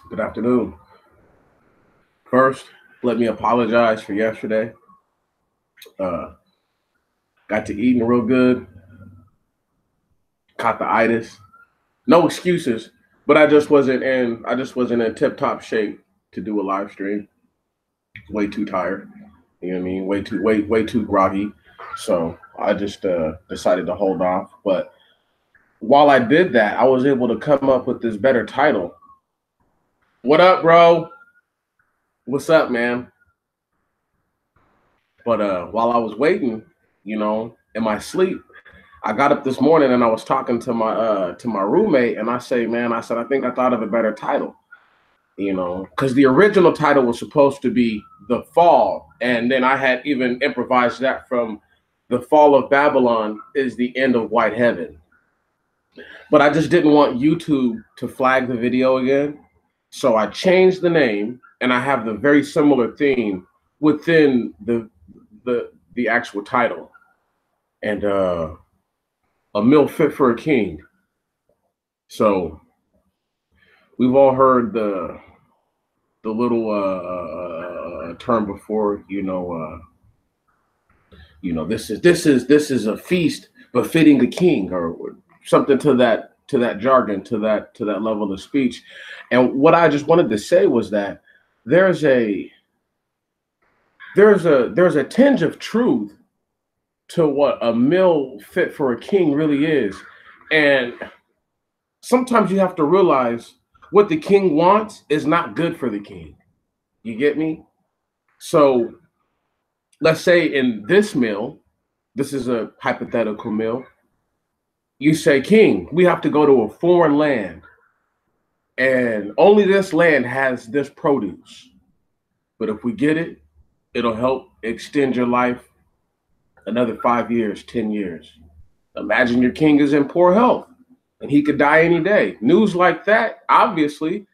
Good afternoon. First, let me apologize for yesterday. Uh, got to eating real good, caught the itis. No excuses, but I just wasn't in tip top shape to do a live stream. Way too tired. You know what I mean? Way too groggy. So I just decided to hold off. But while I did that, I was able to come up with this better title. What up, bro? What's up, man? But while I was waiting, in my sleep, I got up this morning and I was talking to my roommate and I said I think I thought of a better title, because the original title was supposed to be The Fall, and then I had even improvised that from The Fall of Babylon is the end of White Heaven. But I just didn't want YouTube to flag the video again. So I changed the name and I have the very similar theme within the actual title. And a meal fit for a king. So we've all heard the little term before, this is a feast befitting a king, or something to that jargon, to that level of speech. And what I just wanted to say was that there's a there's a tinge of truth to what a meal fit for a king really is. And sometimes you have to realize what the king wants is not good for the king. You get me? So let's say in this meal, this is a hypothetical meal. You say, King, we have to go to a foreign land, and only this land has this produce. But if we get it, it'll help extend your life another 5 years, 10 years. Imagine your king is in poor health and he could die any day. News like that, obviously,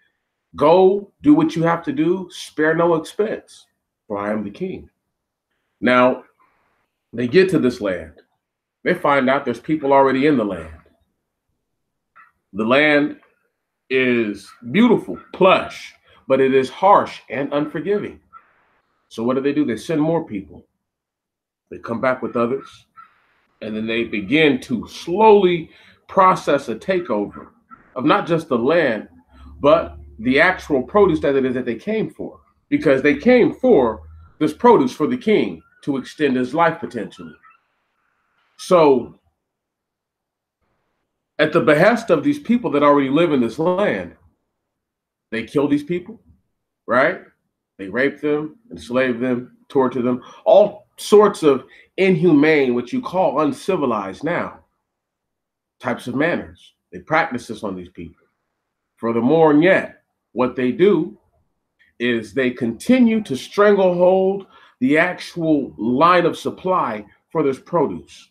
go do what you have to do, spare no expense, for I am the king. Now, they get to this land. They find out there's people already in the land. The land is beautiful, plush, but it is harsh and unforgiving. So what do? They send more people. They come back with others, and then they begin to slowly process a takeover of not just the land, but the actual produce that it is that they came for. Because they came for this produce for the king to extend his life potentially. So, at the behest of these people that already live in this land, they kill these people, right? They rape them, enslave them, torture them, all sorts of inhumane, what you call uncivilized now, types of manners. They practice this on these people. Furthermore, and yet, what they do is they continue to stranglehold the actual line of supply for this produce.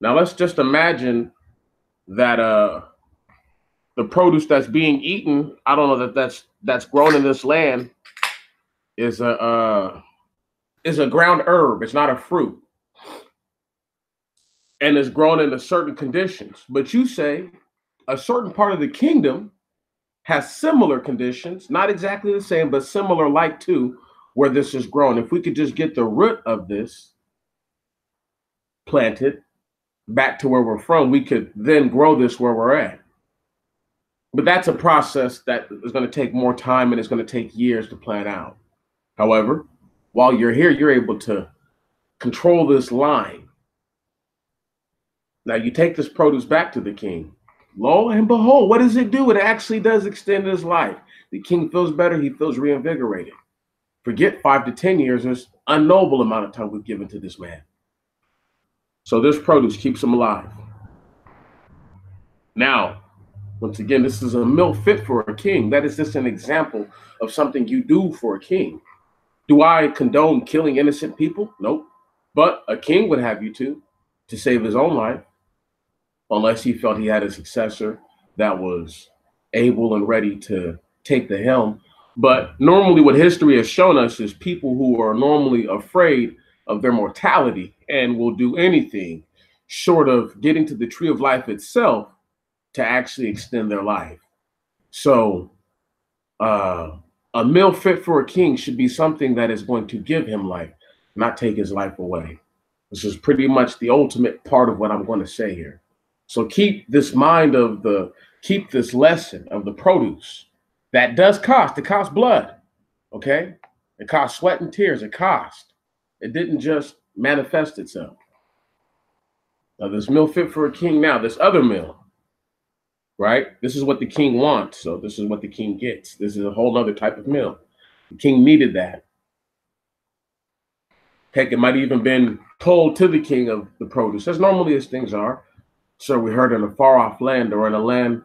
Now, let's just imagine that the produce that's being eaten, I don't know that's grown in this land, is a ground herb. It's not a fruit, and is grown into certain conditions. But you say a certain part of the kingdom has similar conditions, not exactly the same, but similar, like to where this is grown. If we could just get the root of this planted back to where we're from, we could then grow this where we're at. But that's a process that is going to take more time and it's going to take years to plan out. However, while you're here, you're able to control this line. Now you take this produce back to the king. Lo and behold, what does it do? It actually does extend his life. The king feels better. He feels reinvigorated. Forget 5 to 10 years. There's a noble amount of time we've given to this man. So this produce keeps him alive. Now, once again, this is a meal fit for a king. That is just an example of something you do for a king. Do I condone killing innocent people? Nope. But a king would have you to save his own life, unless he felt he had a successor that was able and ready to take the helm. But normally, what history has shown us is people who are normally afraid of their mortality and will do anything short of getting to the tree of life itself to actually extend their life. So Uh, a meal fit for a king should be something that is going to give him life, not take his life away. This is pretty much the ultimate part of what I'm going to say here. So keep this lesson of the produce that does cost. It costs blood, okay? It costs sweat and tears. It cost. It didn't just manifest itself. Now, this meal fit for a king now, this other meal, right? This is what the king wants. So this is what the king gets. This is a whole other type of meal. The king needed that. Heck, it might even been told to the king of the produce, as normally as things are. So we heard in a far off land or in a land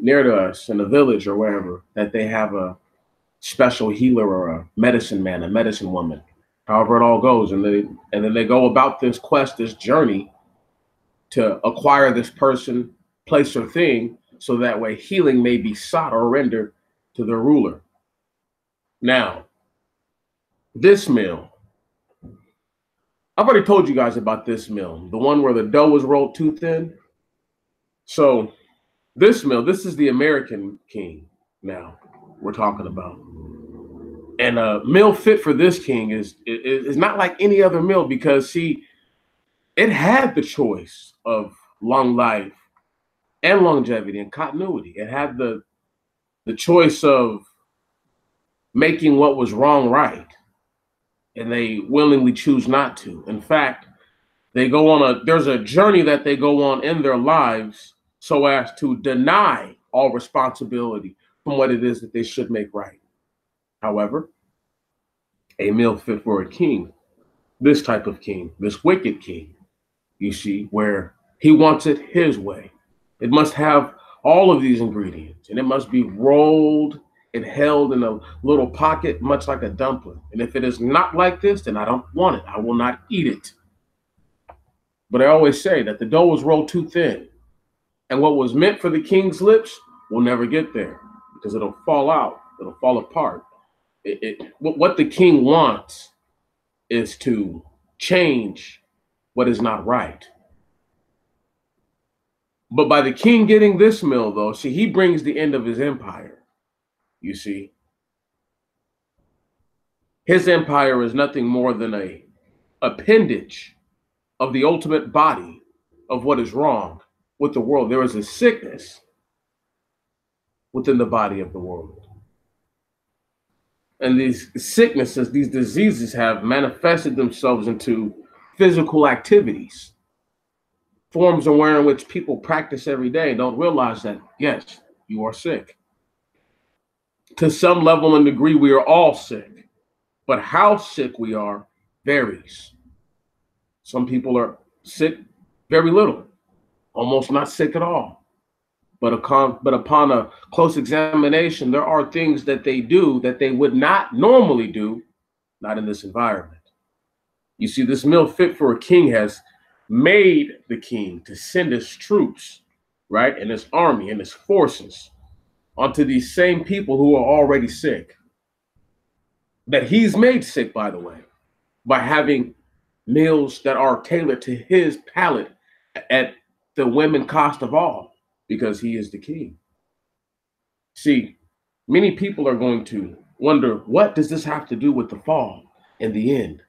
near to us, in a village or wherever, that they have a special healer or a medicine man, a medicine woman, however it all goes. And then they go about this quest, this journey to acquire this person, place, or thing, so that way healing may be sought or rendered to their ruler. Now, this meal, I've already told you guys about this meal, the one where the dough was rolled too thin. So this meal, this is the American king now we're talking about. And a meal fit for this king is not like any other meal, because see, it had the choice of long life and longevity and continuity. It had the choice of making what was wrong right, and they willingly choose not to. In fact, there's a journey that they go on in their lives so as to deny all responsibility from what it is that they should make right. However, a meal fit for a king, this type of king, this wicked king, you see, where he wants it his way. It must have all of these ingredients, and it must be rolled and held in a little pocket, much like a dumpling. And if it is not like this, then I don't want it. I will not eat it. But I always say that the dough was rolled too thin, and what was meant for the king's lips will never get there, because it'll fall out, it'll fall apart. What the king wants is to change what is not right. But by the king getting this meal, though, see, he brings the end of his empire. You see, his empire is nothing more than a appendage of the ultimate body of what is wrong with the world. There is a sickness within the body of the world. And these sicknesses, these diseases have manifested themselves into physical activities, forms of in which people practice every day and don't realize that, yes, you are sick. To some level and degree, we are all sick, but how sick we are varies. Some people are sick very little, almost not sick at all. But upon a close examination, there are things that they do that they would not normally do, not in this environment. You see, this meal fit for a king has made the king to send his troops, right, and his army and his forces onto these same people who are already sick, that he's made sick, by the way, by having meals that are tailored to his palate at the women cost of all, because he is the king. See, many people are going to wonder, what does this have to do with the fall and the end?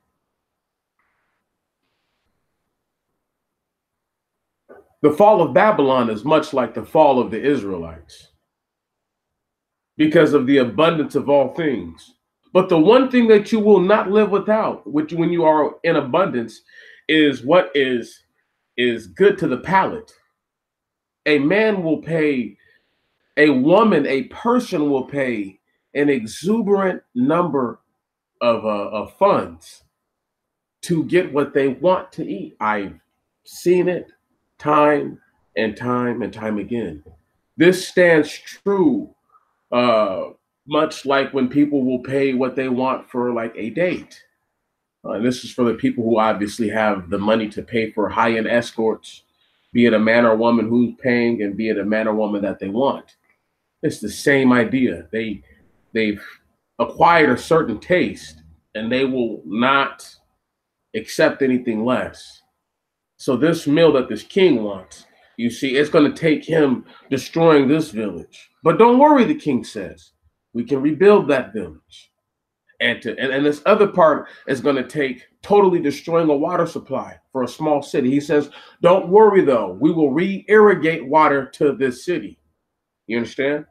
The fall of Babylon is much like the fall of the Israelites because of the abundance of all things. But the one thing that you will not live without, which when you are in abundance, is what is good to the palate. A man will pay, a woman, a person will pay an exuberant number of funds to get what they want to eat. I've seen it time and time again. This stands true, much like when people will pay what they want for like a date. And this is for the people who obviously have the money to pay for high-end escorts, be it a man or woman who's paying, and be it a man or woman that they want. It's the same idea. They've acquired a certain taste, and they will not accept anything less. So this meal that this king wants, you see, it's going to take him destroying this village. But don't worry, the king says. We can rebuild that village. And this other part is going to take totally destroying a water supply for a small city. He says, don't worry though, we will re-irrigate water to this city. You understand?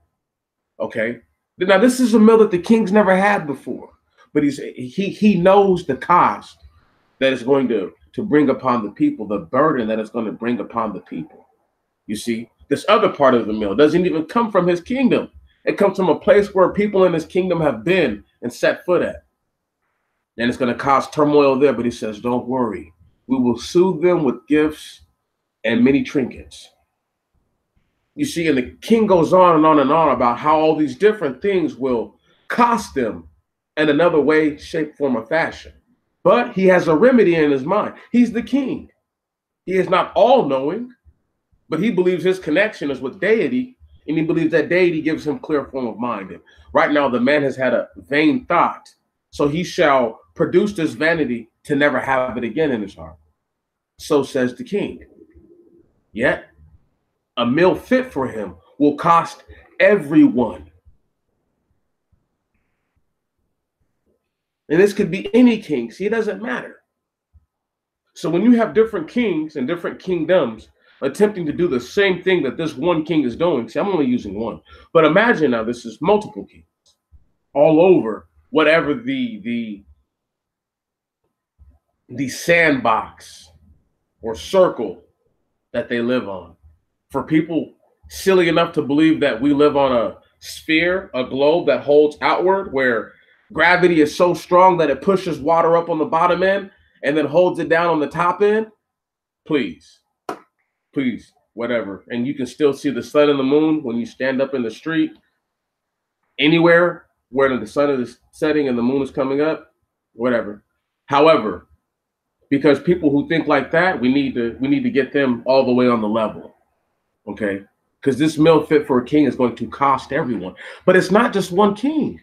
Okay. Now this is a mill that the king's never had before, but he knows the cost that it's going to bring upon the people, the burden that it's going to bring upon the people. You see, this other part of the mill doesn't even come from his kingdom. It comes from a place where people in his kingdom have been and set foot at. And it's going to cause turmoil there, but he says, don't worry. We will soothe them with gifts and many trinkets. You see, and the king goes on and on and on about how all these different things will cost them in another way, shape, form, or fashion. But he has a remedy in his mind. He's the king. He is not all-knowing, but he believes his connection is with deity, and he believes that deity gives him clear form of mind. And right now, the man has had a vain thought, so he shall produce this vanity to never have it again in his heart. So says the king. Yet, a meal fit for him will cost everyone. And this could be any king. See, it doesn't matter. So when you have different kings and different kingdoms attempting to do the same thing that this one king is doing, see, I'm only using one, but imagine now this is multiple kings all over whatever the sandbox or circle that they live on. For people silly enough to believe that we live on a sphere, a globe that holds outward, where gravity is so strong that it pushes water up on the bottom end and then holds it down on the top end, please, whatever. And you can still see the sun and the moon when you stand up in the street, anywhere where the sun is setting and the moon is coming up, whatever. However, because people who think like that, we need to get them all the way on the level, okay? Because this meal fit for a king is going to cost everyone. But it's not just one king.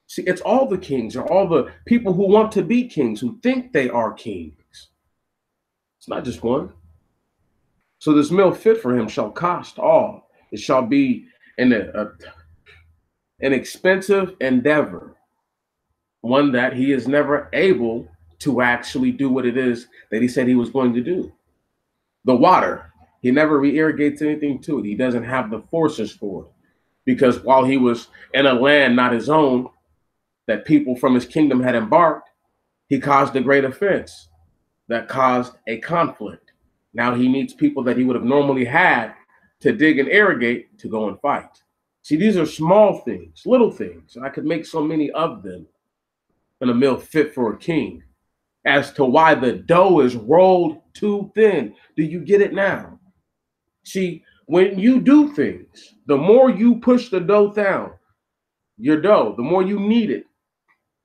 See, it's all the kings or all the people who want to be kings, who think they are kings. It's not just one. So this meal fit for him shall cost all. It shall be an expensive endeavor, one that he is never able to actually do what it is that he said he was going to do. The water, he never re-irrigates anything to it. He doesn't have the forces for it. Because while he was in a land not his own, that people from his kingdom had embarked, he caused a great offense that caused a conflict. Now he needs people that he would have normally had to dig and irrigate to go and fight. See, these are small things, little things. I could make so many of them in a meal fit for a king. As to why the dough is rolled too thin. Do you get it now? See, when you do things, the more you push the dough down, your dough, the more you knead it.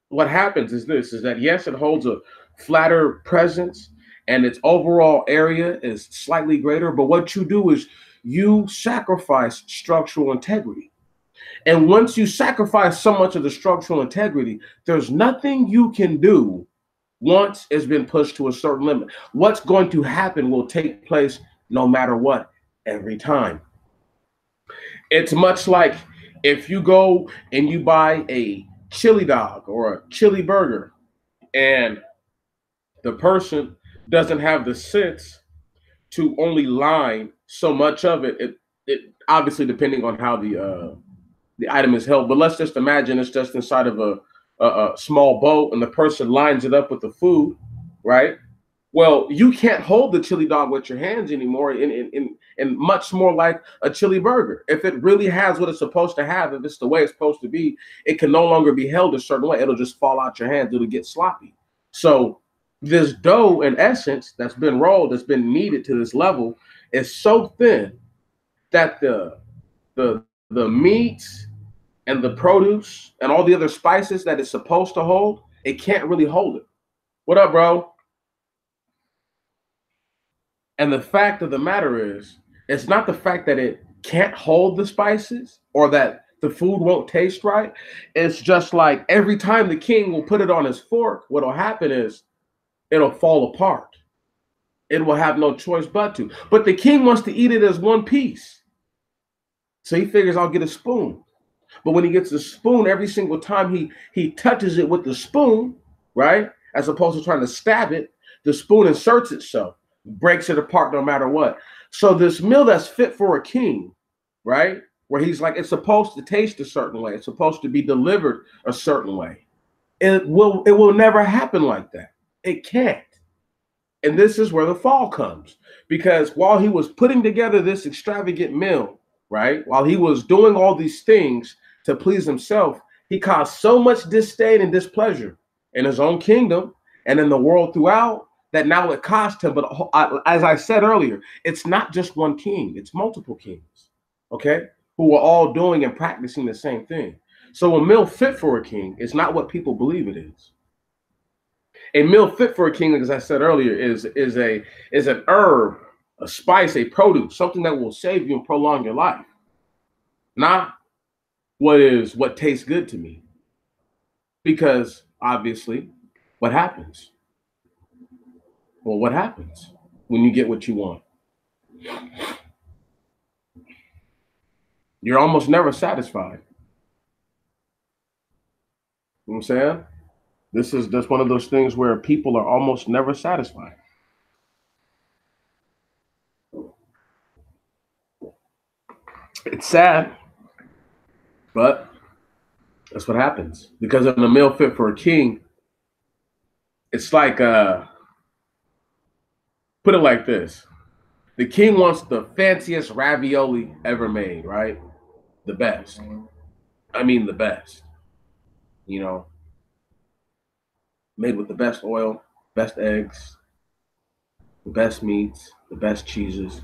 What happens is this, is that yes, it holds a flatter presence and its overall area is slightly greater, but what you do is you sacrifice structural integrity. And once you sacrifice so much of the structural integrity, there's nothing you can do once it's been pushed to a certain limit. What's going to happen will take place no matter what, every time. It's much like if you go and you buy a chili dog or a chili burger and the person doesn't have the sense to only line so much of it, it obviously depending on how the item is held, but let's just imagine it's just inside of a small bowl and the person lines it up with the food, right? Well, you can't hold the chili dog with your hands anymore, and much more like a chili burger. If it really has what it's supposed to have, if it's the way it's supposed to be, it can no longer be held a certain way. It'll just fall out your hands. It'll get sloppy. So this dough, in essence, that's been rolled, that's been kneaded to this level, is so thin that the meats and the produce and all the other spices that it's supposed to hold, it can't really hold it. What up, bro? And the fact of the matter is, it's not the fact that it can't hold the spices or that the food won't taste right. It's just like every time the king will put it on his fork, what'll happen is it'll fall apart. It will have no choice but to. But the king wants to eat it as one piece. So he figures, I'll get a spoon. But when he gets a spoon, every single time he touches it with the spoon, right, as opposed to trying to stab it, the spoon inserts itself, breaks it apart no matter what. So this meal that's fit for a king, right, where he's like, it's supposed to taste a certain way, it's supposed to be delivered a certain way. It will never happen like that. It can't. And this is where the fall comes. Because while he was putting together this extravagant meal, right, while he was doing all these things to please himself, he caused so much disdain and displeasure in his own kingdom and in the world throughout that now it cost him. But as I said earlier, it's not just one king, it's multiple kings, okay, who are all doing and practicing the same thing. So a meal fit for a king is not what people believe it is. A meal fit for a king, as I said earlier, is an herb, a spice, a produce, something that will save you and prolong your life. Not what tastes good to me. Because obviously, what happens? Well, what happens when you get what you want? You're almost never satisfied. You know what I'm saying? This is just one of those things where people are almost never satisfied. It's sad, but that's what happens. Because in a meal fit for a king, it's like put it like this. The king wants the fanciest ravioli ever made, right? The best. I mean the best. You know, made with the best oil, best eggs, the best meats, the best cheeses,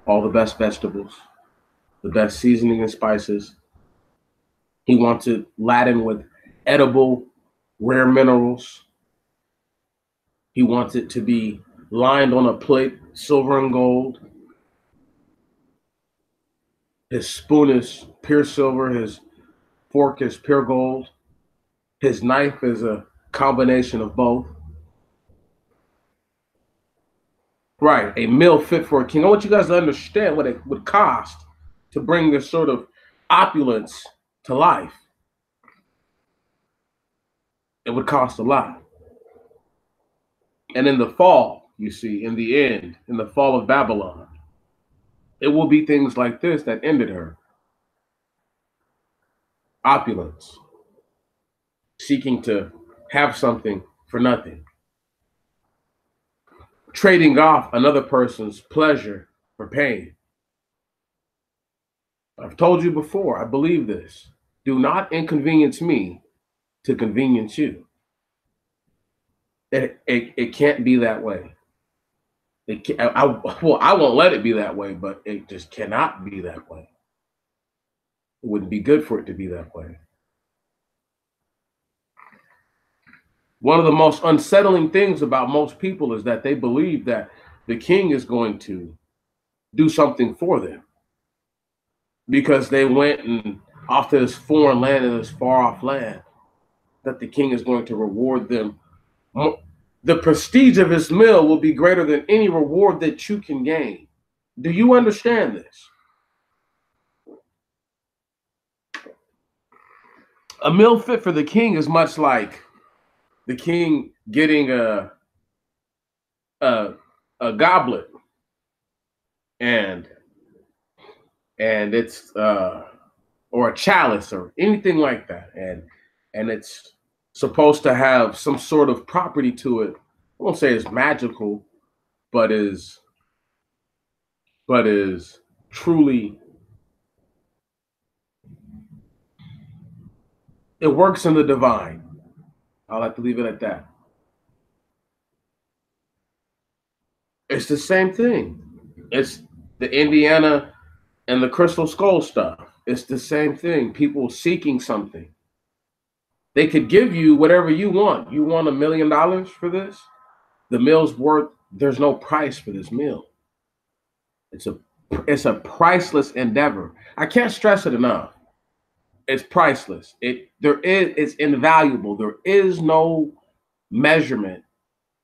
all the best vegetables, the best seasoning and spices. He wants it laden with edible, rare minerals. He wants it to be lined on a plate, silver and gold. His spoon is pure silver. His fork is pure gold. His knife is a combination of both. Right, a meal fit for a king. I want you guys to understand what it would cost to bring this sort of opulence to life. It would cost a lot. And in the fall, you see, in the end, in the fall of Babylon, it will be things like this that ended her. Opulence, seeking to have something for nothing, trading off another person's pleasure for pain. I've told you before, I believe this. Do not inconvenience me to convenience you. It can't be that way. I won't let it be that way, but it just cannot be that way. It wouldn't be good for it to be that way. One of the most unsettling things about most people is that they believe that the king is going to do something for them because they went and off to this foreign land and this far off land, that the king is going to reward them. The prestige of his meal will be greater than any reward that you can gain. Do you understand this? A meal fit for the king is much like the king getting a goblet and it's or a chalice or anything like that, and it's supposed to have some sort of property to it. I won't say it's magical, but is truly, it works in the divine. I'll have to leave it at that. It's the same thing. It's the Indiana and the Crystal Skull stuff. It's the same thing. People seeking something. They could give you whatever you want. You want $1 million for this? The meal's worth, there's no price for this meal. It's a priceless endeavor. I can't stress it enough. It's priceless. It's invaluable. There is no measurement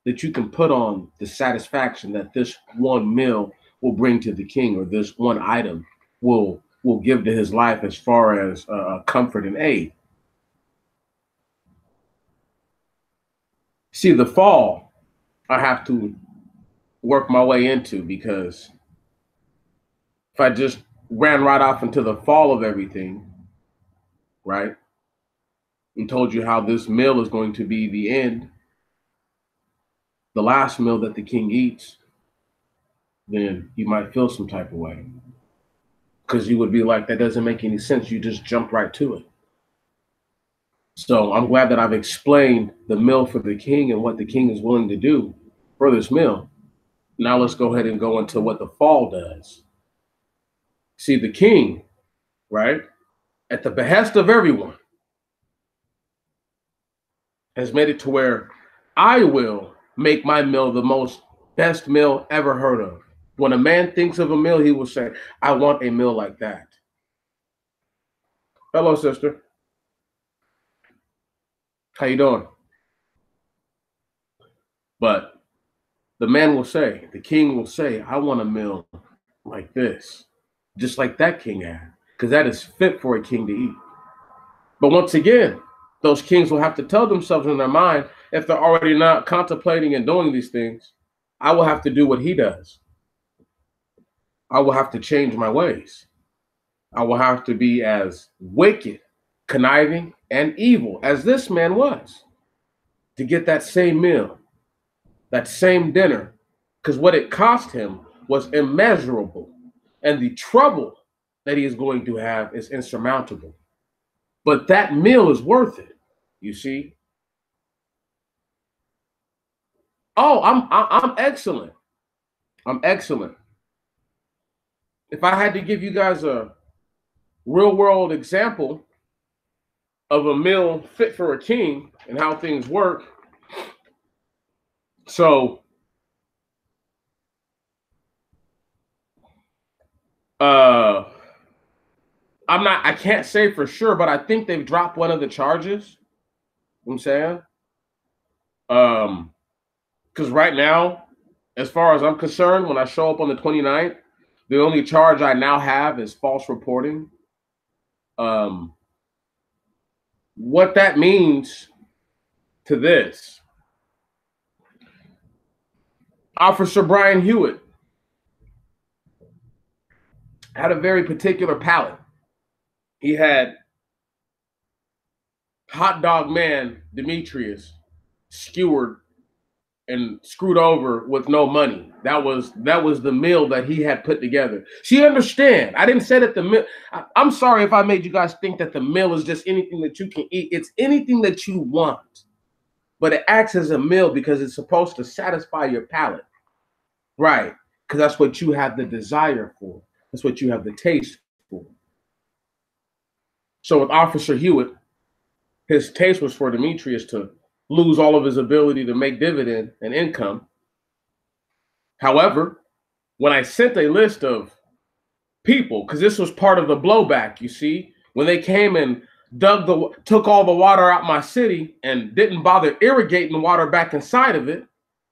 that you can put on the satisfaction that this one meal will bring to the king, or this one item will will give to his life as far as comfort and aid. See, the fall I have to work my way into, because if I just ran right off into the fall of everything, right, and told you how this meal is going to be the end, the last meal that the king eats, then you might feel some type of way, because you would be like, that doesn't make any sense. You just jumped right to it. So I'm glad that I've explained the meal for the king and what the king is willing to do for this meal. Now let's go ahead and go into what the fall does. See, the king, right, at the behest of everyone, has made it to where I will make my meal the most best meal ever heard of. When a man thinks of a meal, he will say, I want a meal like that. Hello, sister. How you doing? But the man will say, the king will say, I want a meal like this, just like that king had, because that is fit for a king to eat. But once again, those kings will have to tell themselves in their mind, if they're already not contemplating and doing these things, I will have to do what he does. I will have to change my ways. I will have to be as wicked, conniving, and evil as this man was to get that same meal, that same dinner, because what it cost him was immeasurable, and the trouble that he is going to have is insurmountable. But that meal is worth it, you see. Oh, I'm excellent. I'm excellent. If I had to give you guys a real world example of a meal fit for a king and how things work, so uh I can't say for sure, but I think they've dropped one of the charges. You know what I'm saying? Because right now, as far as I'm concerned, when I show up on the 29th, the only charge I now have is false reporting. Um, what that means to this, Officer Brian Hewitt had a very particular palate. He had hot dog man Demetrius skewered and screwed over with no money. That was the meal that he had put together. So you understand? I didn't say that the meal. I'm sorry if I made you guys think that the meal is just anything that you can eat. It's anything that you want, but it acts as a meal because it's supposed to satisfy your palate, right? Because that's what you have the desire for. That's what you have the taste for. So with Officer Hewitt, his taste was for Demetrius to lose all of his ability to make dividend and income. However, when I sent a list of people, because this was part of the blowback, you see, when they came and took all the water out my city and didn't bother irrigating the water back inside of it,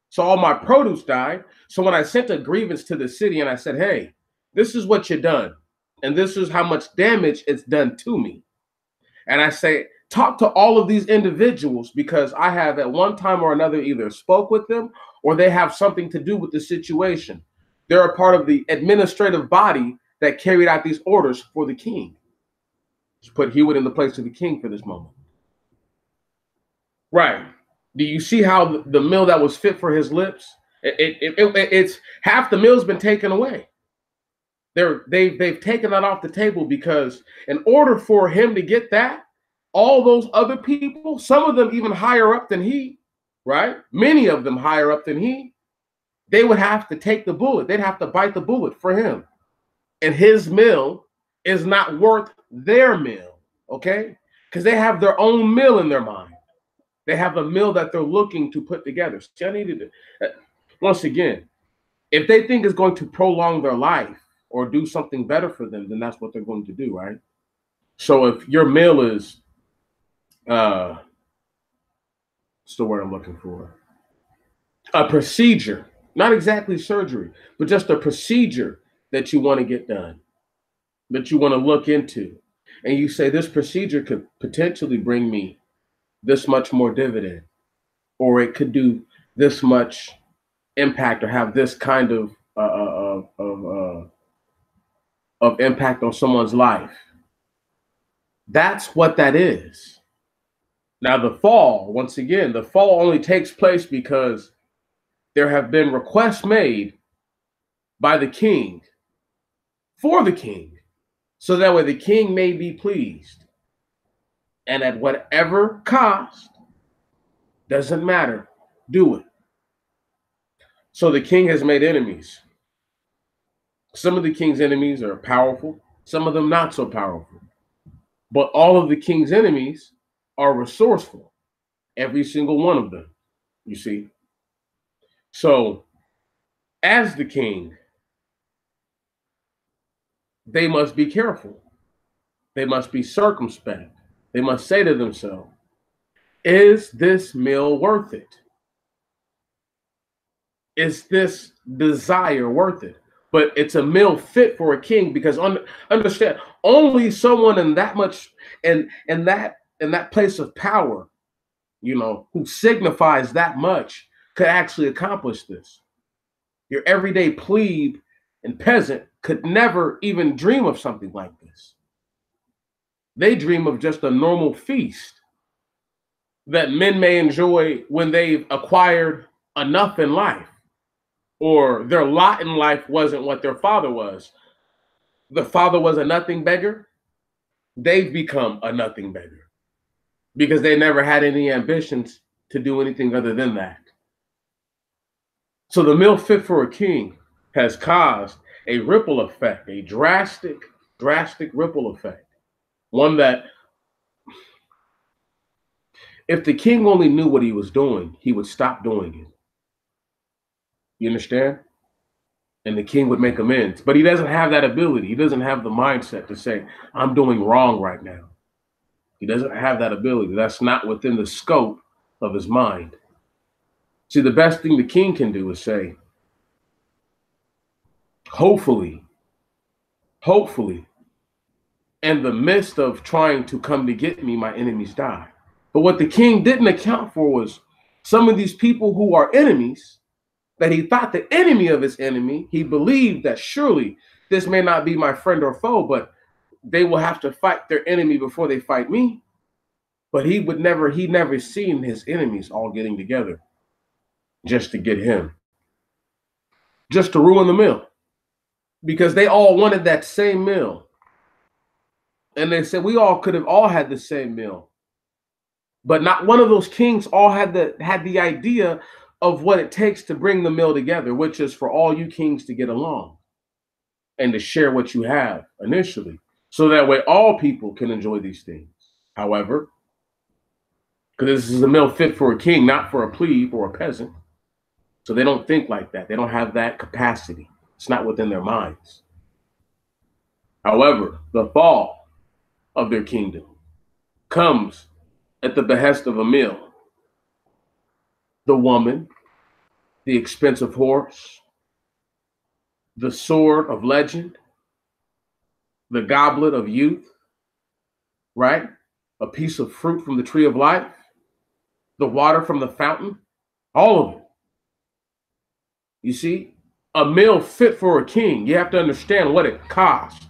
so all my produce died. So when I sent a grievance to the city and I said, hey, this is what you done, and this is how much damage it's done to me. And I say, talk to all of these individuals, because I have at one time or another either spoke with them or they have something to do with the situation. They're a part of the administrative body that carried out these orders for the king. Just put Hewitt in the place of the king for this moment. Right. Do you see how the meal that was fit for his lips, it's half the meal's been taken away. They've taken that off the table, because in order for him to get that, all those other people, some of them even higher up than he, right? Many of them higher up than he, they would have to take the bullet. They'd have to bite the bullet for him. And his meal is not worth their meal, okay? Because they have their own meal in their mind. They have a meal that they're looking to put together. So I needed to, once again, if they think it's going to prolong their life or do something better for them, then that's what they're going to do, right? So if your meal is, what's the word I'm looking for? A procedure, not exactly surgery, but just a procedure that you want to get done. that you want to look into. And you say this procedure could potentially bring me this much more dividend, or it could do this much impact or have this kind of impact on someone's life. That's what that is. Now, the fall, once again, the fall only takes place because there have been requests made by the king for the king, so that way the king may be pleased. And at whatever cost, doesn't matter, do it. So the king has made enemies. Some of the king's enemies are powerful, some of them not so powerful. But all of the king's enemies are resourceful, every single one of them, you see. So, as the king, they must be careful. They must be circumspect. They must say to themselves, is this meal worth it? Is this desire worth it? But it's a meal fit for a king, because understand, only someone in that much in that place of power, who signifies that much, could actually accomplish this. Your everyday plebe and peasant could never even dream of something like this. They dream of just a normal feast that men may enjoy when they've acquired enough in life, or their lot in life wasn't what their father was. The father was a nothing beggar. They've become a nothing beggar because they never had any ambitions to do anything other than that. So the meal fit for a king has caused a ripple effect, a drastic ripple effect. One that, if the king only knew what he was doing, he would stop doing it. You understand? And the king would make amends. But he doesn't have that ability. He doesn't have the mindset to say, I'm doing wrong right now. He doesn't have that ability. That's not within the scope of his mind. See, the best thing the king can do is say, hopefully, in the midst of trying to come to get me, my enemies die. But what the king didn't account for was some of these people who are enemies, that he thought the enemy of his enemy, he believed that surely this may not be my friend or foe, but they will have to fight their enemy before they fight me. But he never seen his enemies all getting together just to get him, just to ruin the meal, because they all wanted that same meal. And they said we all could have all had the same meal, but not one of those kings all had the idea of what it takes to bring the meal together, which is for all you kings to get along and to share what you have initially, so that way all people can enjoy these things. However, because this is a meal fit for a king, not for a plebe or a peasant, so they don't think like that. They don't have that capacity. It's not within their minds. However, the fall of their kingdom comes at the behest of a meal. The woman, the expensive horse, the sword of legend, the goblet of youth, right? A piece of fruit from the tree of life, the water from the fountain, all of it. You see, a meal fit for a king, you have to understand what it cost.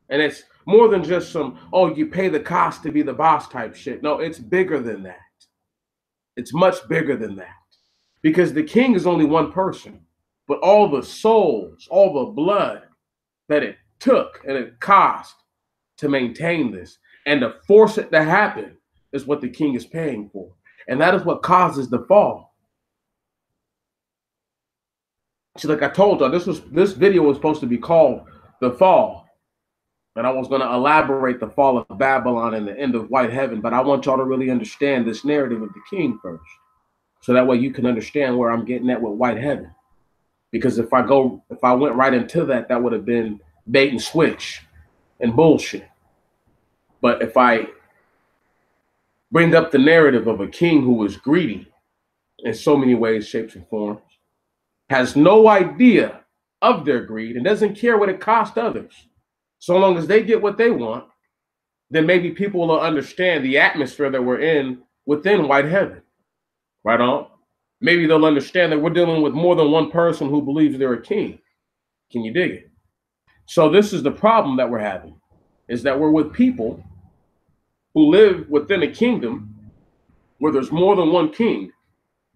And it's more than just some, oh, you pay the cost to be the boss type shit. No, it's bigger than that. It's much bigger than that. Because the king is only one person, but all the souls, all the blood that it took and it cost to maintain this and to force it to happen is what the king is paying for. And that is what causes the fall. See, like I told y'all, this video was supposed to be called The Fall. And I was going to elaborate the fall of Babylon and the end of white heaven, but I want y'all to really understand this narrative of the king first. So that way you can understand where I'm getting at with white heaven. Because if I went right into that, that would have been bait and switch and bullshit. But if I bring up the narrative of a king who was greedy in so many ways, shapes, and forms, has no idea of their greed and doesn't care what it cost others. So long as they get what they want, then maybe people will understand the atmosphere that we're in within white heaven. Right on? Maybe they'll understand that we're dealing with more than one person who believes they're a king. Can you dig it? So this is the problem that we're having, is that we're with people who live within a kingdom where there's more than one king,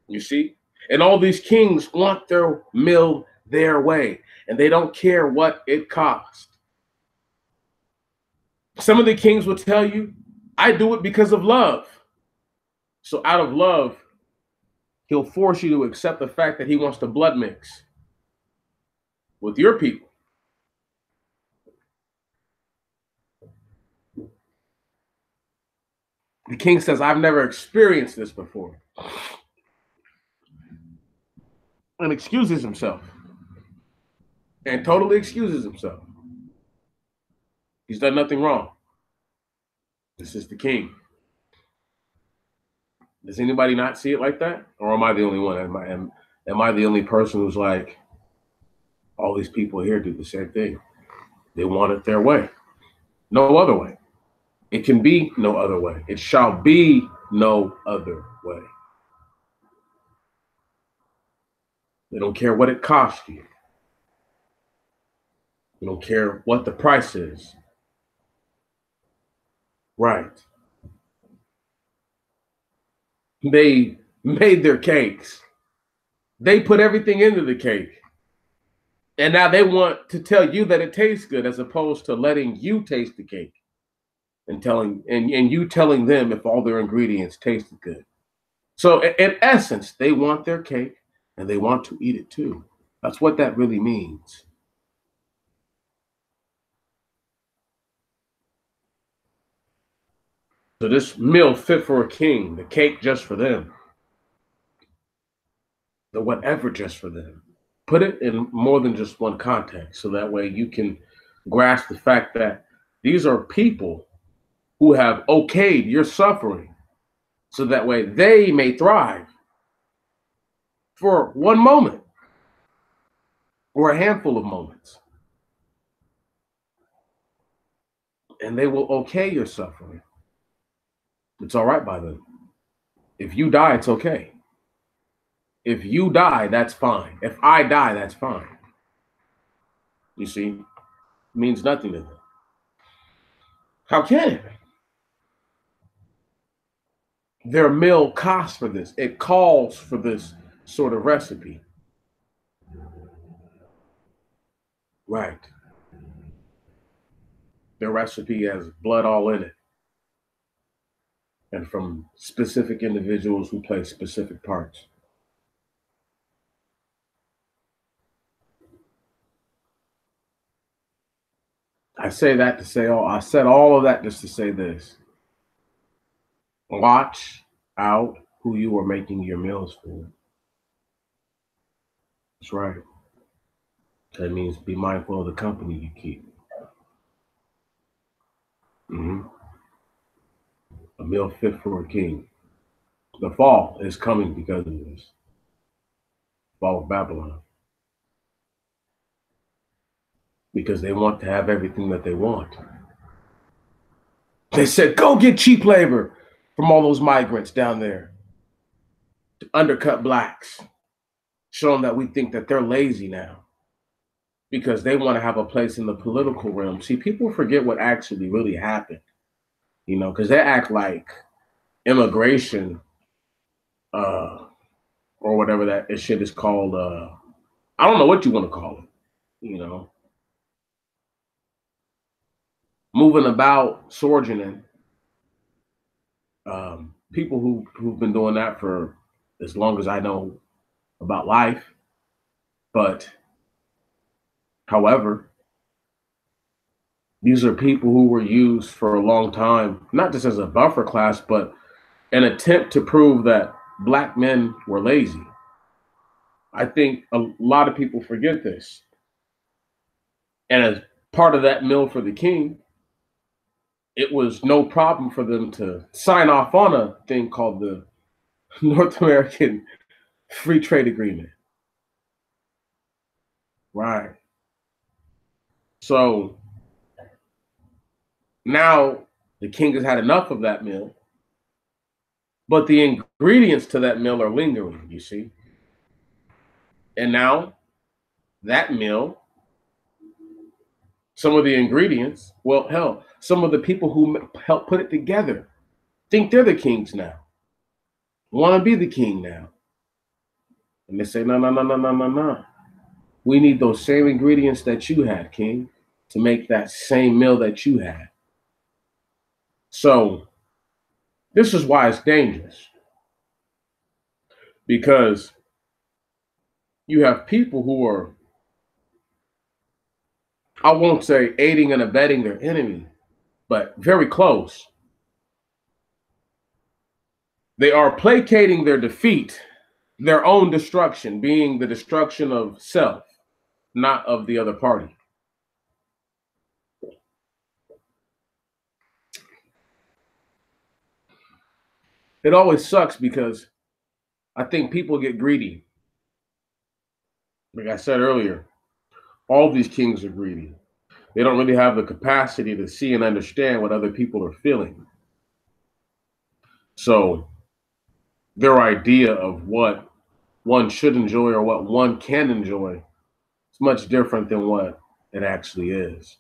you see? And all these kings want their mill their way, and they don't care what it costs. Some of the kings will tell you, I do it because of love. So out of love, he'll force you to accept the fact that he wants to blood mix with your people. The king says, I've never experienced this before. And excuses himself. And totally excuses himself. He's done nothing wrong. This is the king. Does anybody not see it like that? Or am I the only one? Am I the only person who's like, all these people here do the same thing? They want it their way. No other way. It can be no other way. It shall be no other way. They don't care what it costs you. They don't care what the price is. Right. They made their cakes. They put everything into the cake. And now they want to tell you that it tastes good as opposed to letting you taste the cake and you telling them if all their ingredients tasted good. So in essence, they want their cake and they want to eat it too. That's what that really means. So this meal fit for a king, the cake just for them, the whatever just for them. Put it in more than just one context so that way you can grasp the fact that these are people who have okayed your suffering so that way they may thrive for one moment or a handful of moments. And they will okay your suffering. It's all right by them. If you die, it's okay. If you die, that's fine. If I die, that's fine. You see, it means nothing to them. How can it? Their meal costs for this. It calls for this sort of recipe. Right. Their recipe has blood all in it. And from specific individuals who play specific parts. I say that to say I said all of that just to say this. Watch out who you are making your meals for. That's right. That means be mindful of the company you keep. Mm-hmm. A meal fit for a king. The fall is coming because of this. Fall of Babylon. Because they want to have everything that they want. They said, go get cheap labor from all those migrants down there to undercut blacks, show them that we think that they're lazy now because they want to have a place in the political realm. See, people forget what actually really happened, because they act like immigration or whatever that shit is called. I don't know what you want to call it, moving about, sojourning. People who've been doing that for as long as I know about life. But however, these are people who were used for a long time, not just as a buffer class, but an attempt to prove that black men were lazy. I think a lot of people forget this. And as part of that meal for the king, it was no problem for them to sign off on a thing called the North American Free Trade Agreement. Right. So Now the king has had enough of that meal, but the ingredients to that meal are lingering, you see. And now that meal, some of the ingredients, well, hell, some of the people who helped put it together think they're the kings now, want to be the king now. And they say, no, no, no, no, no, no, no. We need those same ingredients that you had, king, to make that same meal that you had. So this is why it's dangerous, because you have people who are, I won't say aiding and abetting their enemy, but very close. They are placating their defeat, their own destruction, being the destruction of self, not of the other party. It always sucks because I think people get greedy. Like I said earlier, all these kings are greedy. They don't really have the capacity to see and understand what other people are feeling. So their idea of what one should enjoy or what one can enjoy is much different than what it actually is.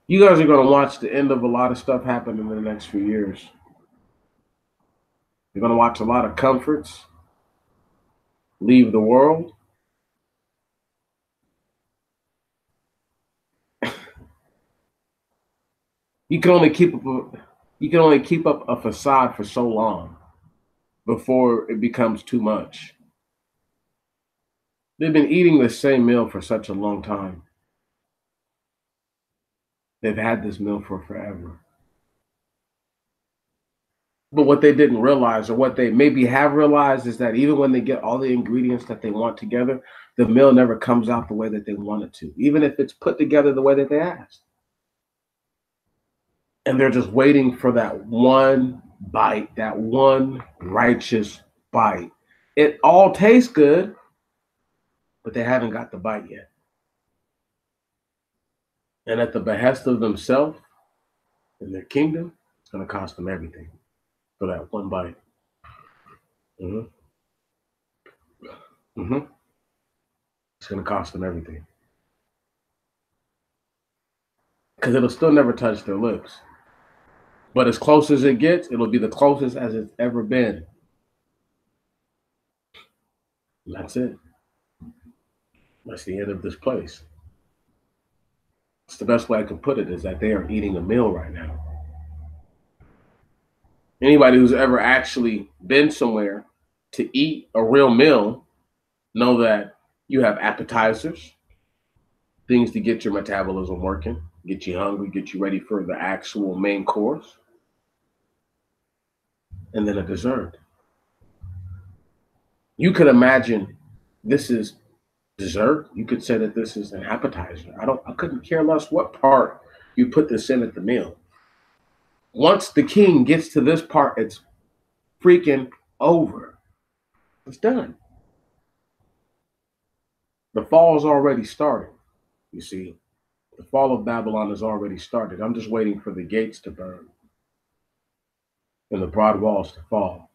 You guys are going to watch the end of a lot of stuff happen in the next few years. You're going to watch a lot of comforts leave the world. You can only keep up a facade for so long before it becomes too much. They've been eating the same meal for such a long time. They've had this meal for forever. But what they didn't realize, or what they maybe have realized, is that even when they get all the ingredients that they want together, the meal never comes out the way that they want it to, even if it's put together the way that they asked. And they're just waiting for that one bite, that one righteous bite. It all tastes good, but they haven't got the bite yet. And at the behest of themselves and their kingdom, it's going to cost them everything for that one bite. Mm-hmm. Mm-hmm. It's going to cost them everything. Because it'll still never touch their lips. But as close as it gets, it'll be the closest as it's ever been. And that's it. That's the end of this place. It's the best way I can put it, is that they are eating a meal right now. Anybody who's ever actually been somewhere to eat a real meal know that you have appetizers, things to get your metabolism working, get you hungry, get you ready for the actual main course, and then a dessert. You could imagine this is dessert. You could say that this is an appetizer. I couldn't care less what part you put this in at the meal. Once the king gets to this part, it's freaking over. It's done. The fall's already started. You see, the fall of Babylon has already started. I'm just waiting for the gates to burn and the broad walls to fall,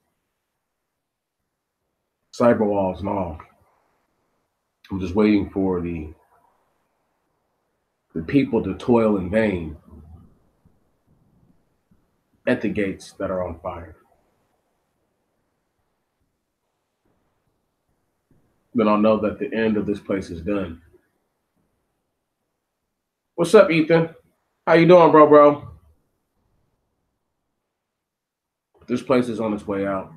cyber walls and all. I'm just waiting for the people to toil in vain at the gates that are on fire. Then I'll know that the end of this place is done. What's up, Ethan? How you doing, bro? This place is on its way out.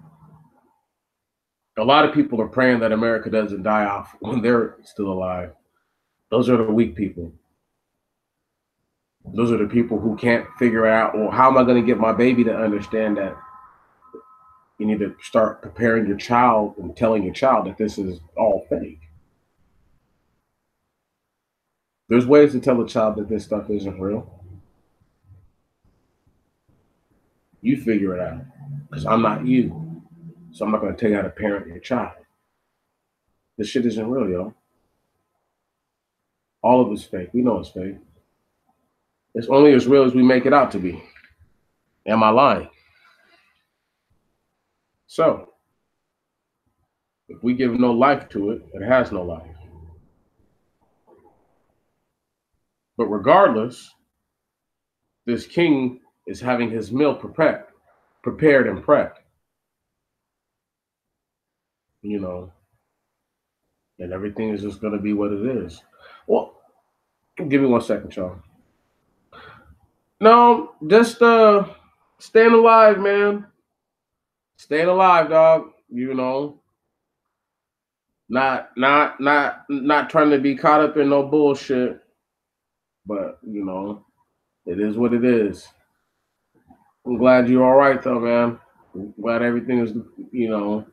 A lot of people are praying that America doesn't die off when they're still alive. Those are the weak people. Those are the people who can't figure out, well, how am I going to get my baby to understand that you need to start preparing your child and telling your child that this is all fake. There's ways to tell a child that this stuff isn't real. You figure it out, because I'm not you. So I'm not going to tell you how to parent your child. This shit isn't real, yo. All of it's fake. We know it's fake. It's only as real as we make it out to be. Am I lying? So, if we give no life to it, it has no life. But regardless, this king is having his meal prepared and prepped, you know, and everything is just going to be what it is. Well, give me 1 second, y'all. No, just staying alive, man. Staying alive, dog. You know, not trying to be caught up in no bullshit, but it is what it is. I'm glad you're all right though, man. I'm glad everything is, you know.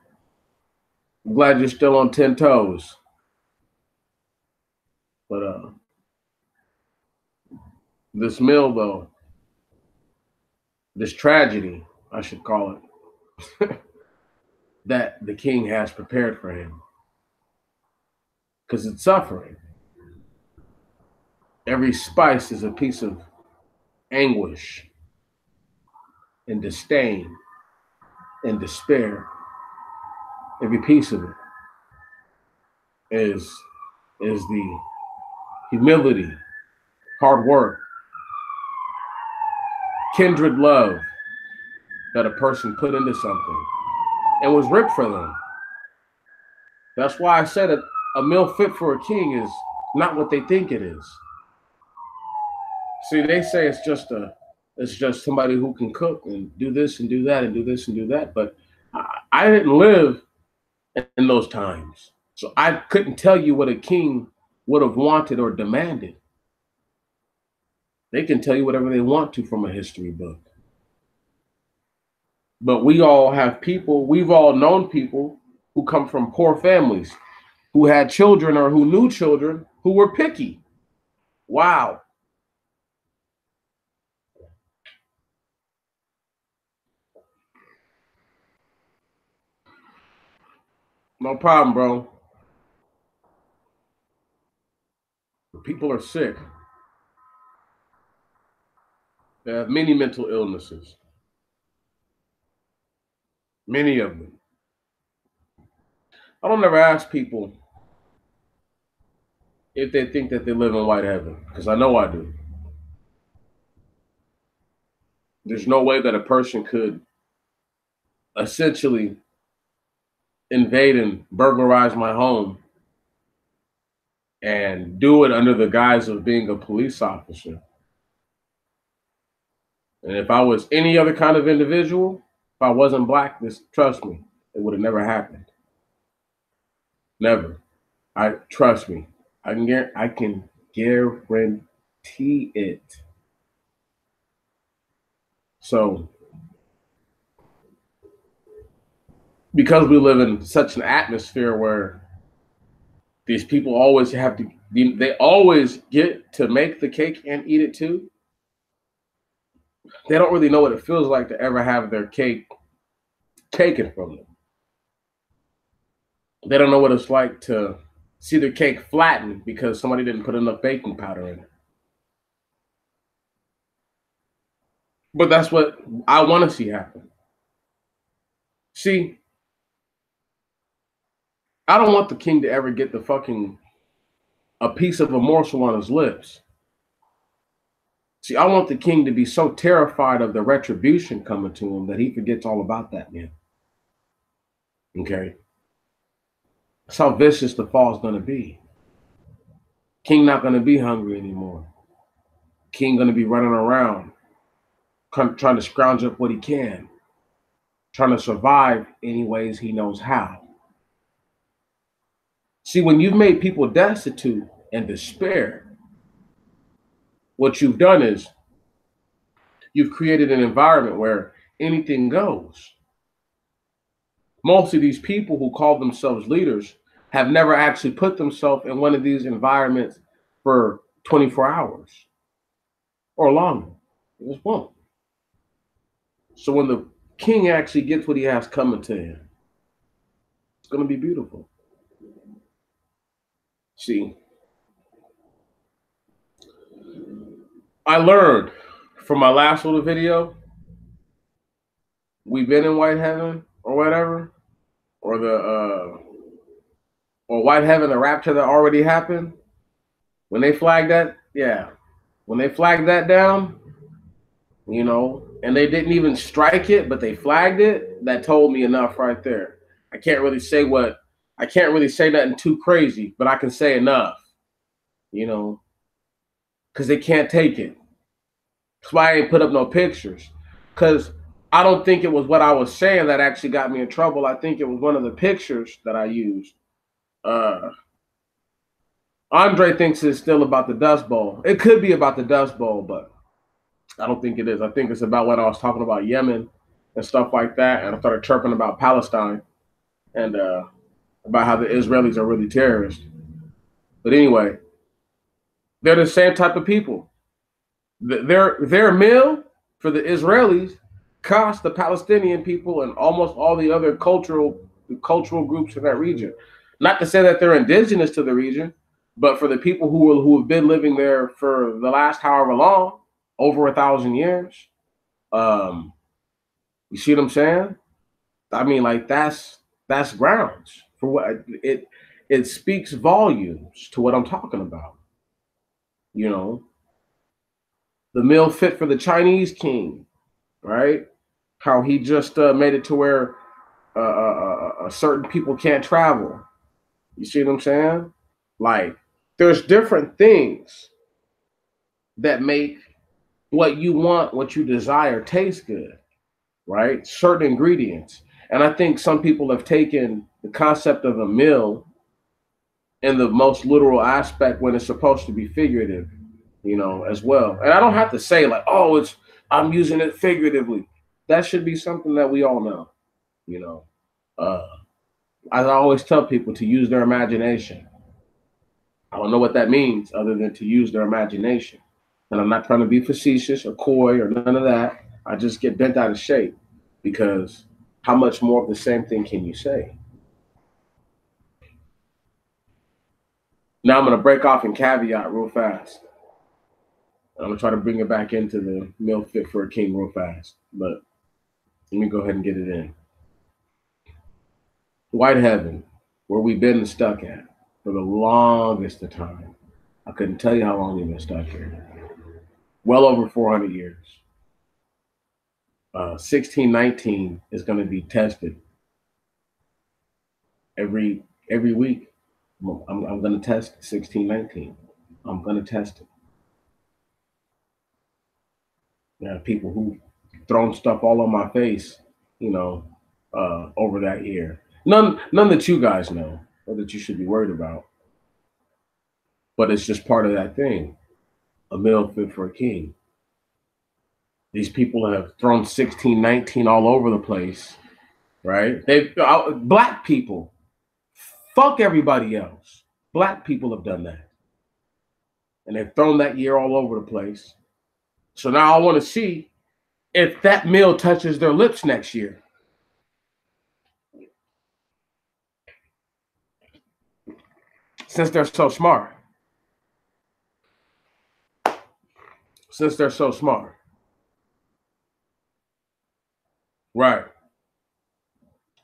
I'm glad you're still on 10 toes. But this meal though, this tragedy, I should call it, that the king has prepared for him, because it's suffering. Every spice is a piece of anguish and disdain and despair. Every piece of it is the humility, hard work, kindred love that a person put into something and was ripped for them. That's why I said that a meal fit for a king is not what they think it is. See, they say it's just somebody who can cook and do this and do that and do this and do that. But I didn't live in those times. So I couldn't tell you what a king would have wanted or demanded. They can tell you whatever they want to from a history book. But we've all known people who come from poor families, who had children or who knew children who were picky. Wow. No problem, bro. People are sick. They have many mental illnesses. Many of them. I don't ever ask people if they think that they live in white heaven, because I know I do. There's no way that a person could essentially invade and burglarize my home and do it under the guise of being a police officer. And if I was any other kind of individual, if I wasn't black, this trust me, it would have never happened. Never. I trust me. I can guarantee it. So because we live in such an atmosphere where these people always they always get to make the cake and eat it too. They don't really know what it feels like to ever have their cake taken from them. They don't know what it's like to see their cake flattened because somebody didn't put enough baking powder in it. But that's what I want to see happen. See, I don't want the king to ever get a piece of a morsel on his lips. See, I want the king to be so terrified of the retribution coming to him that he forgets all about that, man. Okay? That's how vicious the fall is going to be. King not going to be hungry anymore. King going to be running around trying to scrounge up what he can, trying to survive any ways he knows how. See, when you've made people destitute and despair, what you've done is you've created an environment where anything goes. Most of these people who call themselves leaders have never actually put themselves in one of these environments for 24 hours or longer. They just won't. So when the king actually gets what he has coming to him, it's going to be beautiful. See, I learned from my last little video, we've been in white heaven or whatever, or or white heaven, the rapture that already happened. When they flagged that, yeah, when they flagged that down, and they didn't even strike it, but they flagged it. That told me enough right there. I can't really say I can't really say nothing too crazy, but I can say enough, because they can't take it. That's why I ain't put up no pictures, because I don't think it was what I was saying that actually got me in trouble. I think it was one of the pictures that I used. Uh, Andre thinks it's still about the Dust Bowl. It could be about the Dust Bowl, but I don't think it is. I think it's about when I was talking about Yemen and stuff like that, and I started chirping about Palestine and about how the Israelis are really terrorists. But anyway, they're the same type of people. Their meal for the Israelis cost the Palestinian people and almost all the other cultural groups in that region. Not to say that they're indigenous to the region, but for the people who have been living there for the last however long, over 1,000 years, you see what I'm saying? I mean, like that's grounds for what it speaks volumes to what I'm talking about. You know, the meal fit for the Chinese king, right? How he just made it to where certain people can't travel. You see what I'm saying? Like, there's different things that make what you want, what you desire, taste good, right? Certain ingredients. And I think some people have taken the concept of a meal in the most literal aspect when it's supposed to be figurative, as well. And I don't have to say like, oh, I'm using it figuratively. That should be something that we all know, you know. Uh, I always tell people to use their imagination. I don't know what that means other than to use their imagination. And I'm not trying to be facetious or coy or none of that. I just get bent out of shape because how much more of the same thing can you say? Now I'm going to break off and caveat real fast. I'm going to try to bring it back into the meal fit for a king real fast. But let me go ahead and get it in. White heaven, where we've been stuck at for the longest of time. I couldn't tell you how long we've been stuck here. Well over 400 years. 1619 is going to be tested every week. I'm going to test 1619. I'm going to test it. There are people who thrown stuff all on my face, over that year. None that you guys know or that you should be worried about. But it's just part of that thing. A meal fit for a king. These people have thrown 1619 all over the place, right? Black people, fuck everybody else. Black people have done that. And they've thrown that year all over the place. So now I want to see if that meal touches their lips next year. Since they're so smart. Since they're so smart. Right.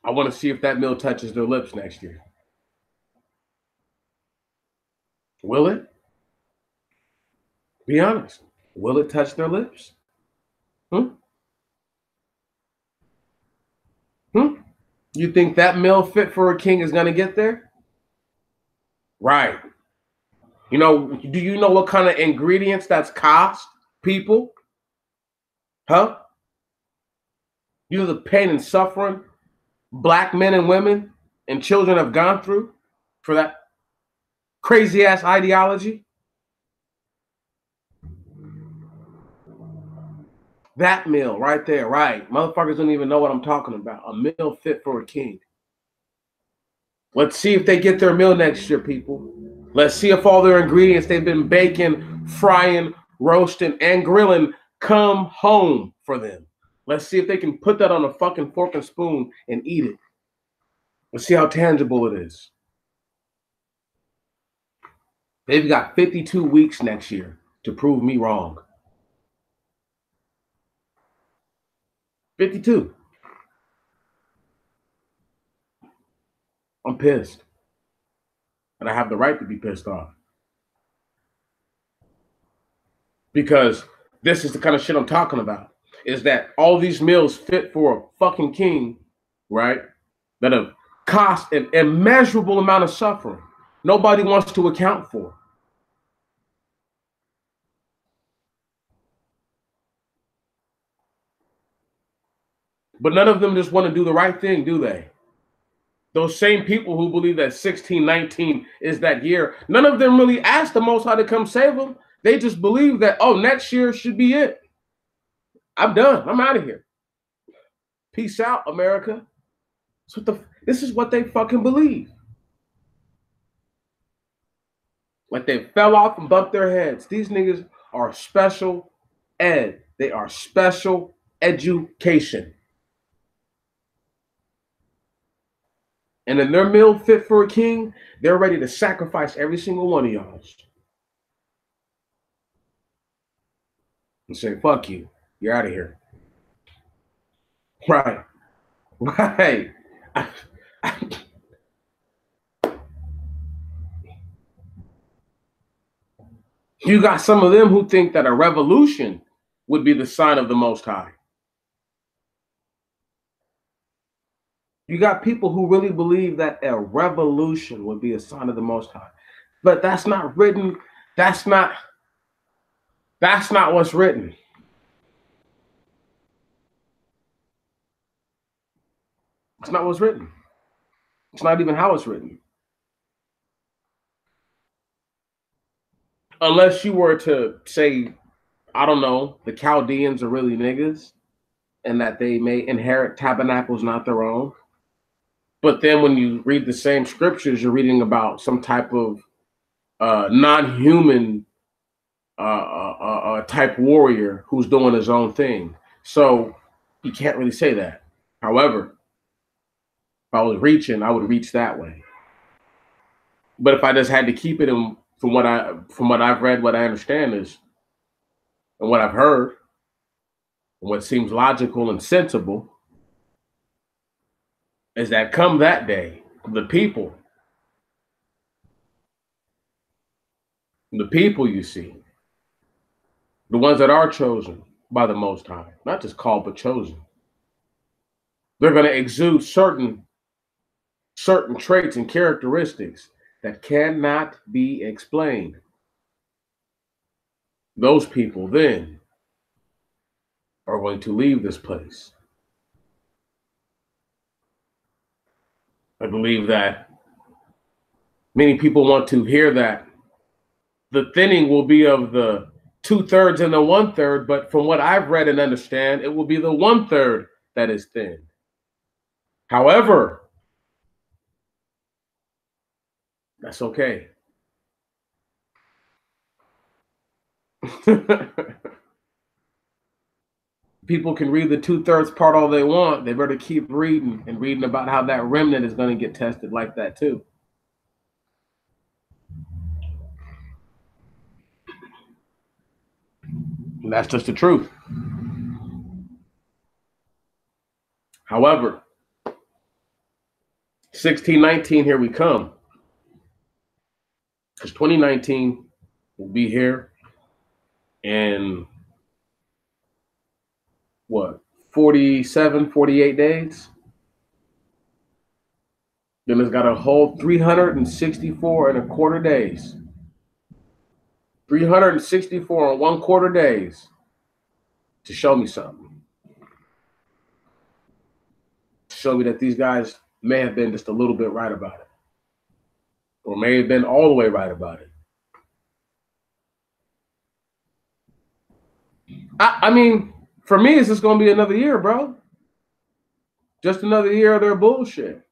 I want to see if that meal touches their lips next year. Will it? Be honest. Will it touch their lips? Hmm? You think that meal fit for a king is going to get there? Right. Do you know what kind of ingredients that's cost people? Huh? You know the pain and suffering black men and women and children have gone through for that crazy ass ideology? That meal right there, right. Motherfuckers don't even know what I'm talking about. A meal fit for a king. Let's see if they get their meal next year, people. Let's see if all their ingredients they've been baking, frying, roasting, and grilling come home for them. Let's see if they can put that on a fucking fork and spoon and eat it. Let's see how tangible it is. They've got 52 weeks next year to prove me wrong. 52. I'm pissed. And I have the right to be pissed off. Because this is the kind of shit I'm talking about. Is that all these meals fit for a fucking king, right? That have cost an immeasurable amount of suffering. Nobody wants to account for. But none of them just want to do the right thing, do they? Those same people who believe that 1619 is that year, none of them really asked the Most High to come save them. They just believe that, oh, next year should be it. I'm done. I'm out of here. Peace out, America. This is what they fucking believe. Like they fell off and bumped their heads. These niggas are special ed. They are special education. And in their meal fit for a king, they're ready to sacrifice every single one of y'all. And say, fuck you. You're out of here. Right. Right. You got some of them who think that a revolution would be the sign of the Most High. You got people who really believe that a revolution would be a sign of the Most High. But that's not written. That's not what's written. It's not what's written. It's not even how it's written. Unless you were to say, I don't know, the Chaldeans are really niggas and that they may inherit tabernacles not their own. But then when you read the same scriptures, you're reading about some type of non-human type warrior who's doing his own thing. So you can't really say that. However, if I was reaching, I would reach that way. But if I just had to keep it in, from what I've read, what I understand is, and what I've heard, and what seems logical and sensible, is that come that day, the people you see, the ones that are chosen by the Most High, not just called, but chosen, they're going to exude certain traits and characteristics that cannot be explained. Those people then are going to leave this place. I believe that many people want to hear that the thinning will be of the 2/3 and the 1/3, but from what I've read and understand, it will be the 1/3 that is thin. However, that's okay. People can read the 2/3 part all they want. They better keep reading and reading about how that remnant is going to get tested like that too. And that's just the truth. However, 1619, here we come. Because 2019 will be here in what, 47, 48 days? Then it's got a whole 364 and a quarter days. 364 and 1/4 days to show me something. To show me that these guys may have been just a little bit right about it. Or may have been all the way right about it. I mean, for me, it's just going to be another year, bro. Just another year of their bullshit.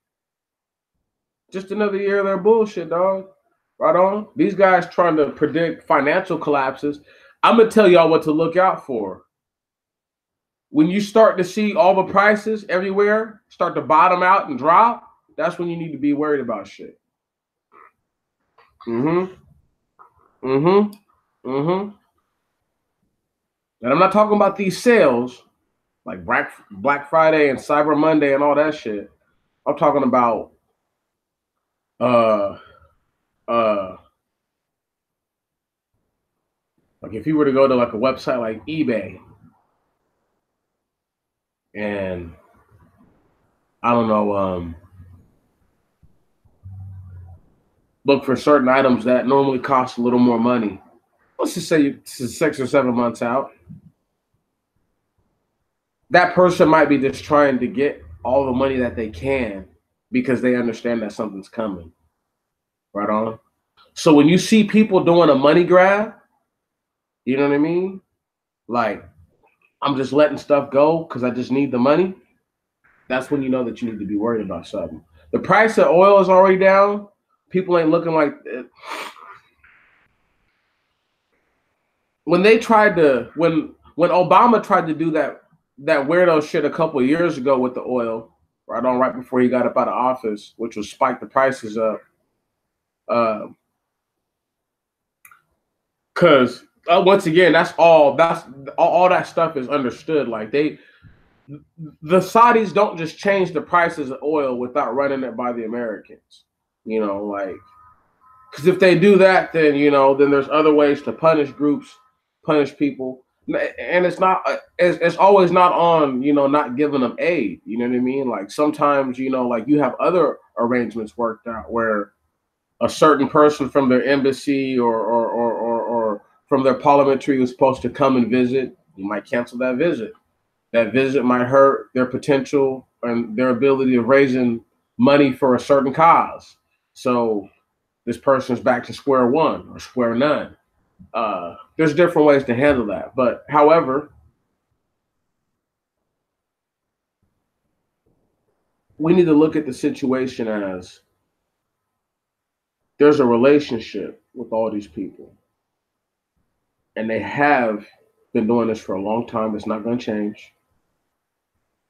Just another year of their bullshit, dog. Right on. These guys trying to predict financial collapses. I'm going to tell y'all what to look out for. When you start to see all the prices everywhere start to bottom out and drop, that's when you need to be worried about shit. And I'm not talking about these sales. like Black Friday and Cyber Monday and all that shit. I'm talking about uh uh like if you were to go to like a website like eBay and I don't know, look for certain items that normally cost a little more money. Let's just say it's 6 or 7 months out. That person might be just trying to get all the money that they can because they understand that something's coming. Right on. So when you see people doing a money grab, you know what I mean? Like, I'm just letting stuff go because I just need the money. That's when you know that you need to be worried about something. The price of oil is already down. People ain't looking like it. When they tried to when Obama tried to do that weirdo shit a couple of years ago with the oil, right before he got up out of office, which was spike the prices up. Because once again, that's all that stuff is understood. Like the Saudis don't just change the prices of oil without running it by the Americans. You know, like because if they do that, then then there's other ways to punish groups, punish people, and it's always not on not giving them aid. You know what I mean? Like sometimes like you have other arrangements worked out where a certain person from their embassy or from their parliamentary was supposed to come and visit. You might cancel that visit. That visit might hurt their potential and their ability of raising money for a certain cause. So this person's back to square one or square none. There's different ways to handle that. But however, we need to look at the situation as there's a relationship with all these people. And they have been doing this for a long time. It's not going to change.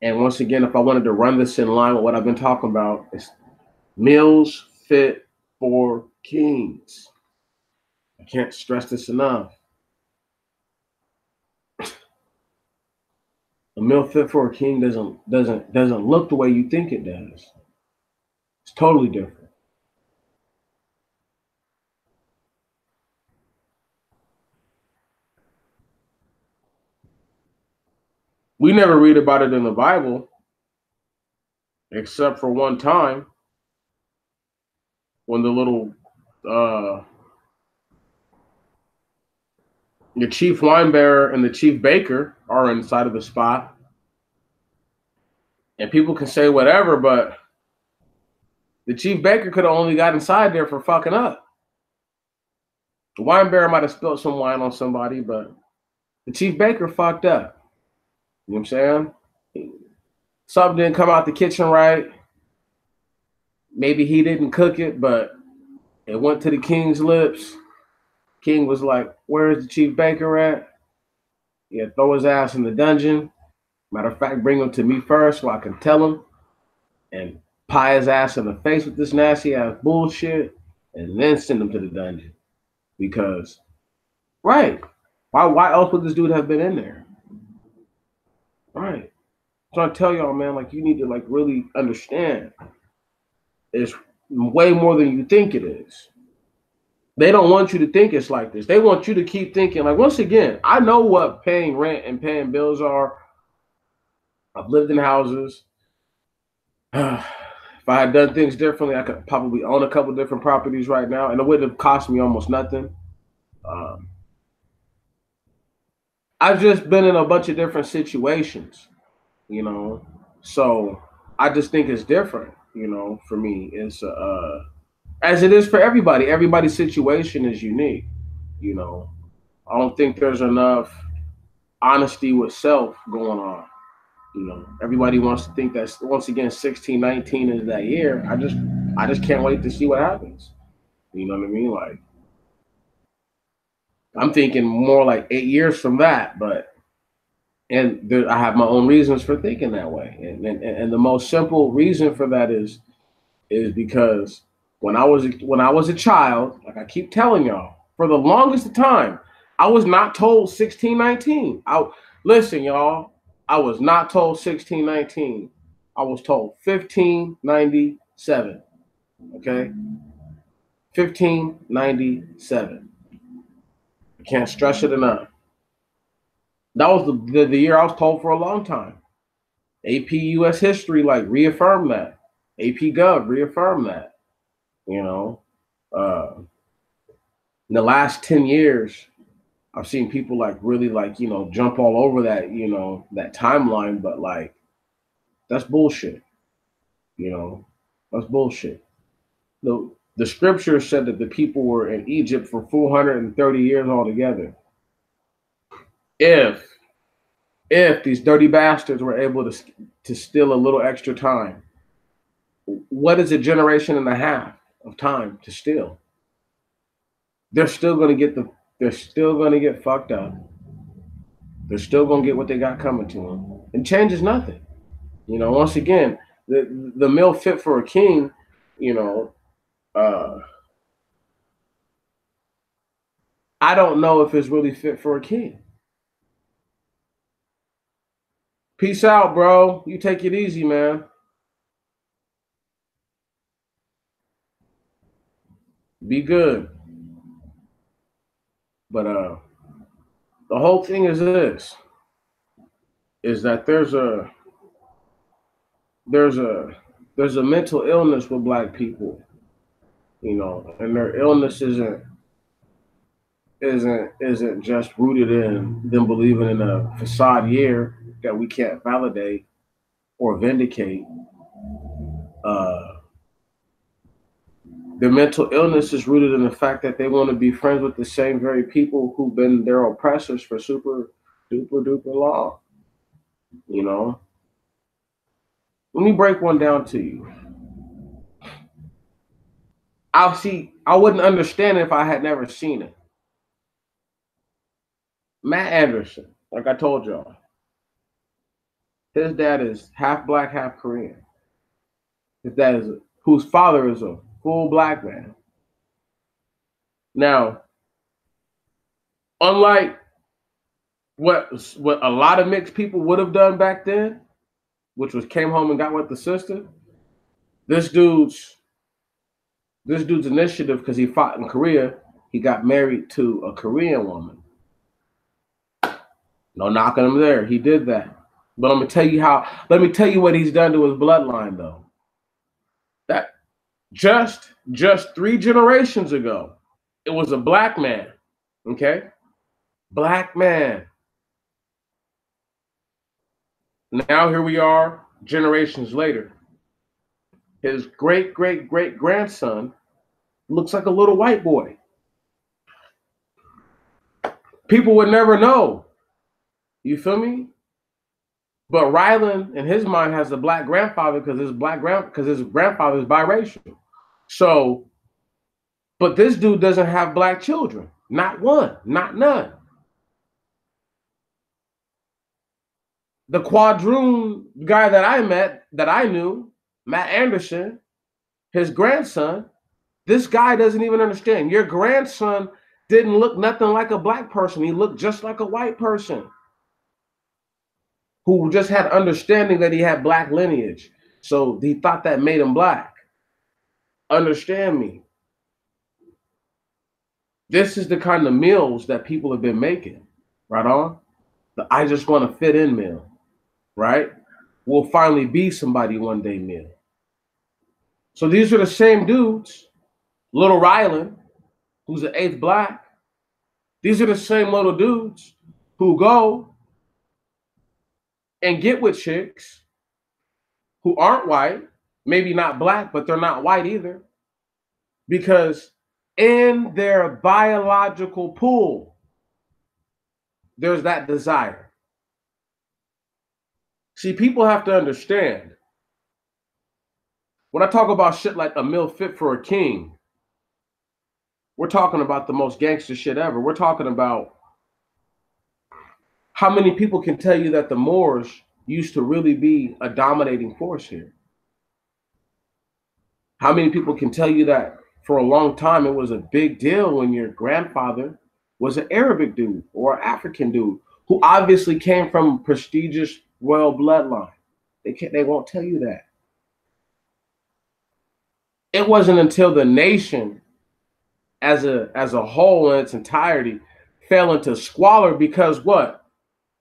And once again, if I wanted to run this in line with what I've been talking about, it's meals fit for kings. I can't stress this enough. A meal fit for a king doesn't look the way you think it does. It's totally different. We never read about it in the Bible, except for one time when the chief wine bearer and the chief baker are inside of the spot. And people can say whatever, but the chief baker could have only got inside there for fucking up. The wine bearer might have spilled some wine on somebody, but the chief baker fucked up. You know what I'm saying? Something didn't come out the kitchen right. Maybe he didn't cook it, but it went to the king's lips. King was like, "Where's the chief baker at?" Yeah, throw his ass in the dungeon. Matter of fact, bring him to me first so I can tell him and pie his ass in the face with this nasty ass bullshit and then send him to the dungeon. Because, right, why else would this dude have been in there? Right. So I tell y'all, man, like you need to like really understand it's way more than you think it is. They don't want you to think it's like this. They want you to keep thinking, like, once again, I know what paying rent and paying bills are. I've lived in houses. If I had done things differently, I could probably own a couple different properties right now, and it wouldn't have cost me almost nothing. I've just been in a bunch of different situations, so I just think it's different, for me. It's as it is for everybody. Everybody's situation is unique, you know. I don't think there's enough honesty with self going on. Everybody wants to think that once again 1619 is that year. I just can't wait to see what happens. You know what I mean? Like I'm thinking more like 8 years from that, but I have my own reasons for thinking that way, and the most simple reason for that is because when I was a child, like I keep telling y'all, for the longest time, I was not told 1619. Listen, y'all. I was not told 1619. I was told 1597. Okay? 1597. I can't stress it enough. That was the year I was told for a long time. AP US history like reaffirmed that. AP Gov reaffirmed that. You know, in the last 10 years, I've seen people like really like, jump all over that, that timeline, but like that's bullshit. You know, that's bullshit. The scripture said that the people were in Egypt for 430 years altogether. If these dirty bastards were able to steal a little extra time, what is a generation and a half of time to steal? They're still going to get fucked up. They're still going to get what they got coming to them. And change is nothing. Once again, the meal fit for a king, I don't know if it's really fit for a king. Peace out, bro. You take it easy, man. Be good. But the whole thing is this, is that there's a mental illness with black people, and their illness isn't just rooted in them believing in a facade year that we can't validate or vindicate. Their mental illness is rooted in the fact that they want to be friends with the same very people who've been their oppressors for super duper duper long. Let me break one down to you. I wouldn't understand it if I had never seen it. Matt Anderson, like I told y'all, his dad is half black, half Korean. His dad whose father is a full black man. Now, unlike what a lot of mixed people would have done back then, which was came home and got with the sister, this dude's initiative, because he fought in Korea, he got married to a Korean woman. No knocking him there. He did that. But let me tell you what he's done to his bloodline, though. That just 3 generations ago, it was a black man. Okay? Black man. Now here we are, generations later. His great-great-great-grandson looks like a little white boy. People would never know. You feel me? But Ryland, in his mind, has a black grandfather because his grandfather is biracial. So, but this dude doesn't have black children. Not one, not none. The quadroon guy that I knew, Matt Anderson, his grandson, this guy doesn't even understand. Your grandson didn't look nothing like a black person. He looked just like a white person who just had understanding that he had black lineage. So he thought that made him black. Understand me. This is the kind of meals that people have been making, right on? The I just want to fit in meal, right? Will finally be somebody one day meal. So these are the same dudes, little Ryland, who's an 8th black. These are the same little dudes who go and get with chicks who aren't white, maybe not black, but they're not white either, because in their biological pool, there's that desire. See, people have to understand, when I talk about shit like a meal fit for a king, we're talking about the most gangster shit ever. We're talking about how many people can tell you that the Moors used to really be a dominating force here? How many people can tell you that for a long time it was a big deal when your grandfather was an Arabic dude or an African dude who obviously came from prestigious royal bloodline. They won't tell you that. It wasn't until the nation as a whole in its entirety fell into squalor because what?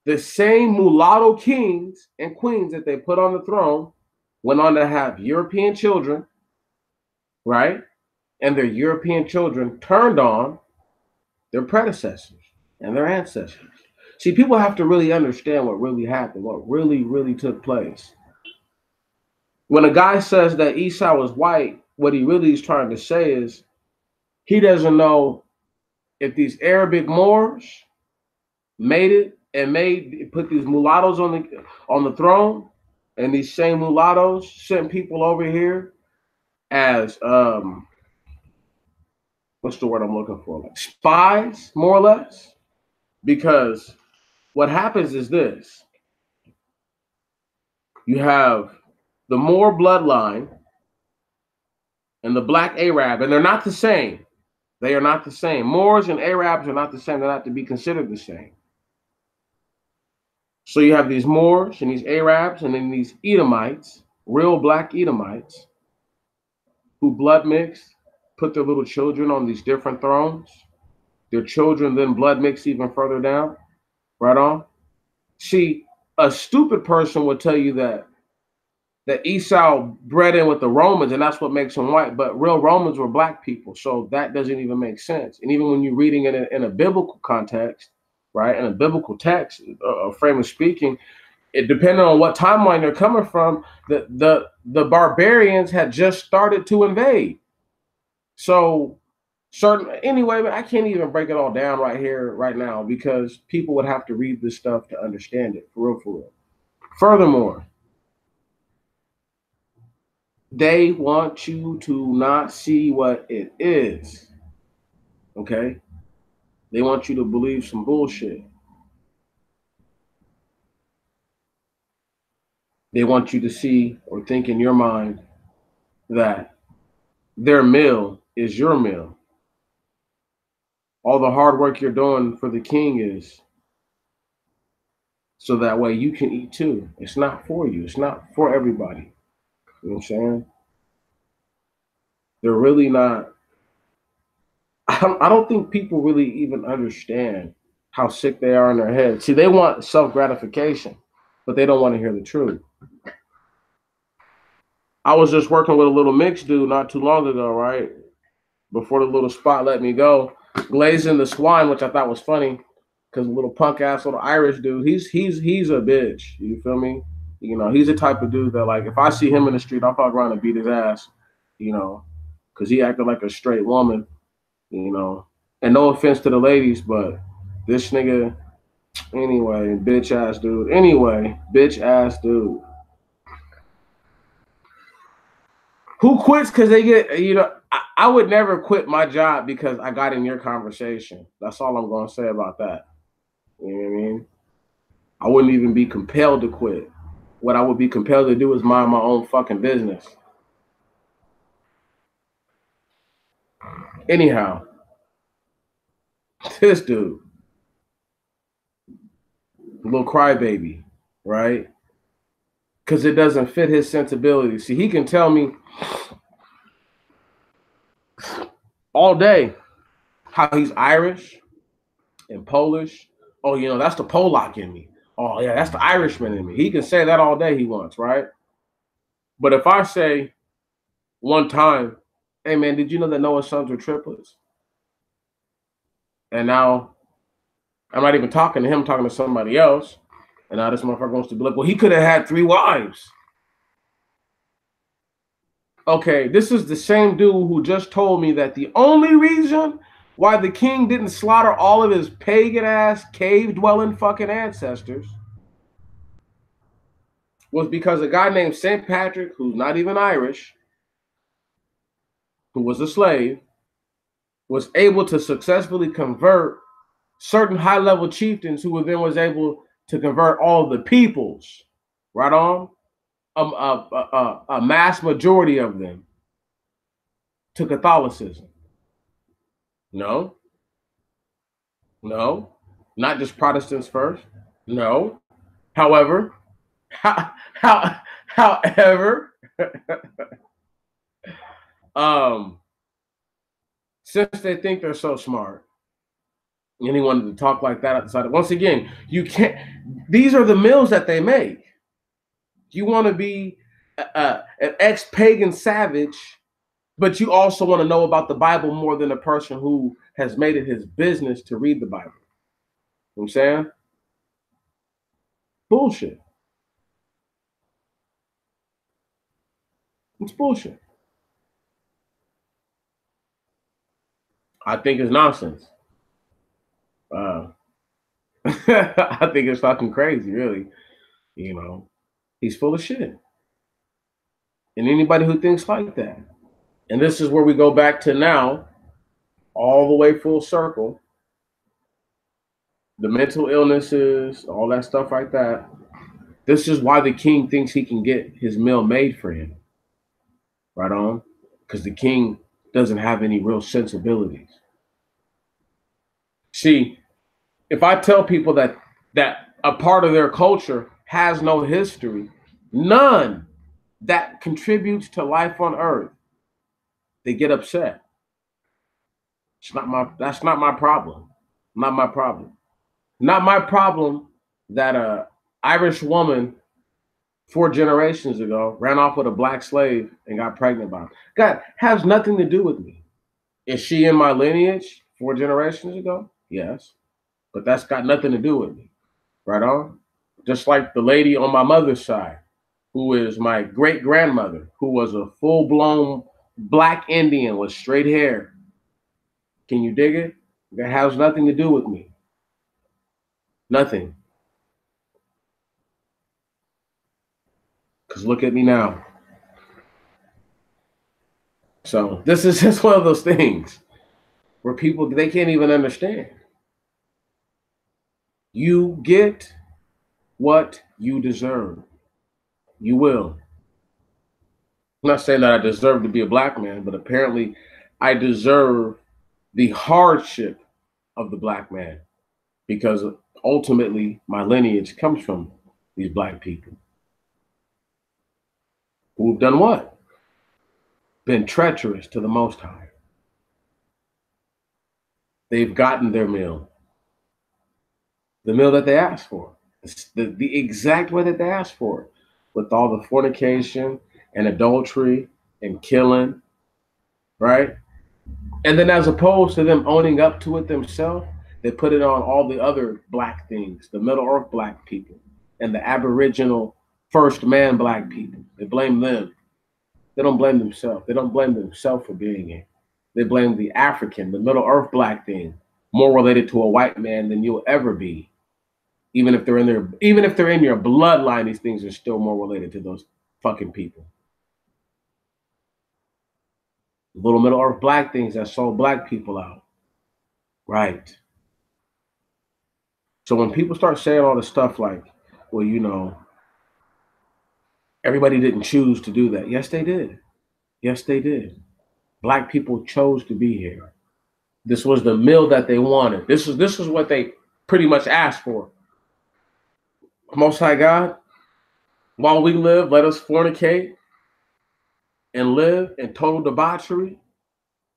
The same mulatto kings and queens that they put on the throne went on to have European children, right? And their European children turned on their predecessors and their ancestors. See, people have to really understand what really happened, what really, really took place. When a guy says that Esau was white, what he really is trying to say is he doesn't know if these Arabic Moors made it and put these mulattoes on the throne, and these same mulattoes sent people over here as what's the word I'm looking for? Like spies, more or less. Because what happens is this: you have the Moor bloodline and the black Arab, and they're not the same. They are not the same. Moors and Arabs are not the same. They're not to be considered the same. So you have these Moors and these Arabs, and then these Edomites, real black Edomites, who blood mixed, put their little children on these different thrones. Their children then blood mixed even further down. Right on. See, a stupid person would tell you that Esau bred in with the Romans, and that's what makes him white. But real Romans were black people, so that doesn't even make sense. And even when you're reading it in a biblical context, right, in a biblical text, a frame of speaking, it depending on what timeline they're coming from, the barbarians had just started to invade. So anyway, I can't even break it all down right here, right now, because people would have to read this stuff to understand it, for real, for real. Furthermore, they want you to not see what it is. Okay? They want you to believe some bullshit. They want you to see or think in your mind that their meal is your meal. All the hard work you're doing for the king is so that way you can eat too. It's not for you. It's not for everybody. You know what I'm saying? They're really not. I don't think people really even understand how sick they are in their head. See, they want self gratification, but they don't want to hear the truth. I was just working with a little mixed dude not too long ago, right? Before the little spot let me go, glazing the swine, which I thought was funny, because a little punk ass little Irish dude, he's a bitch. You feel me? You know, he's the type of dude that like if I see him in the street, I'll fuck around and beat his ass. You know, because he acted like a straight woman. You know, and no offense to the ladies, but this nigga, anyway, bitch ass dude. Anyway, bitch ass dude. Who quits because they get, you know, I would never quit my job because I got in your conversation. That's all I'm going to say about that. You know what I mean? I wouldn't even be compelled to quit. What I would be compelled to do is mind my own fucking business. Anyhow, this dude, little crybaby, right? Because it doesn't fit his sensibility. See, he can tell me all day how he's Irish and Polish. Oh, you know, that's the Polak in me. Oh, yeah, that's the Irishman in me. He can say that all day he wants, right? But if I say one time, hey, man, did you know that Noah's sons were triplets? And now I'm not even talking to him, I'm talking to somebody else. And now this motherfucker wants to be like, well, he could have had 3 wives. Okay, this is the same dude who just told me that the only reason why the king didn't slaughter all of his pagan ass cave dwelling fucking ancestors was because a guy named St. Patrick, who's not even Irish, who was a slave, was able to successfully convert certain high-level chieftains who then was able to convert all the peoples, right on, a mass majority of them to Catholicism. No, no, not just Protestants first. No. However, However, since they think they're so smart, and he wanted to talk like that outside. Once again, you can't. These are the meals that they make. You want to be an ex-pagan savage, but you also want to know about the Bible more than a person who has made it his business to read the Bible. You know what I'm saying? Bullshit. It's bullshit. I think it's nonsense. Uh, I think it's fucking crazy, really. You know, he's full of shit. And anybody who thinks like that. And this is where we go back to now, all the way full circle. The mental illnesses, all that stuff like that. This is why the king thinks he can get his meal made for him. Right on? Because the king doesn't have any real sensibilities. See, if I tell people that a part of their culture has no history, none that contributes to life on earth, they get upset. That's not my problem. Not my problem. Not my problem that a Irish woman 4 generations ago ran off with a black slave and got pregnant by him. God has nothing to do with me. Is she in my lineage 4 generations ago? Yes. But that's got nothing to do with me. Right on? Just like the lady on my mother's side, who is my great grandmother, who was a full blown black Indian with straight hair. Can you dig it? That has nothing to do with me. Nothing. Because look at me now. So this is just one of those things where people, they can't even understand. You get what you deserve. You will. I'm not saying that I deserve to be a black man, but apparently I deserve the hardship of the black man because ultimately my lineage comes from these black people who've done what? Been treacherous to the Most High. They've gotten their meal. The meal that they asked for. The exact way that they asked for it. With all the fornication and adultery and killing, right? And then as opposed to them owning up to it themselves, they put it on all the other black things, the Middle Earth black people and the Aboriginal first man black people. They blame them. They don't blame themselves. They don't blame themselves for being here. They blame the African, the Middle Earth black thing, more related to a white man than you'll ever be. Even if they're in your bloodline, these things are still more related to those fucking people. Little Middle Earth black things that sold black people out. Right. So when people start saying all this stuff like, well, you know, everybody didn't choose to do that. Yes, they did. Yes, they did. Black people chose to be here. This was the meal that they wanted. This is what they pretty much asked for. Most High God, while we live, let us fornicate and live in total debauchery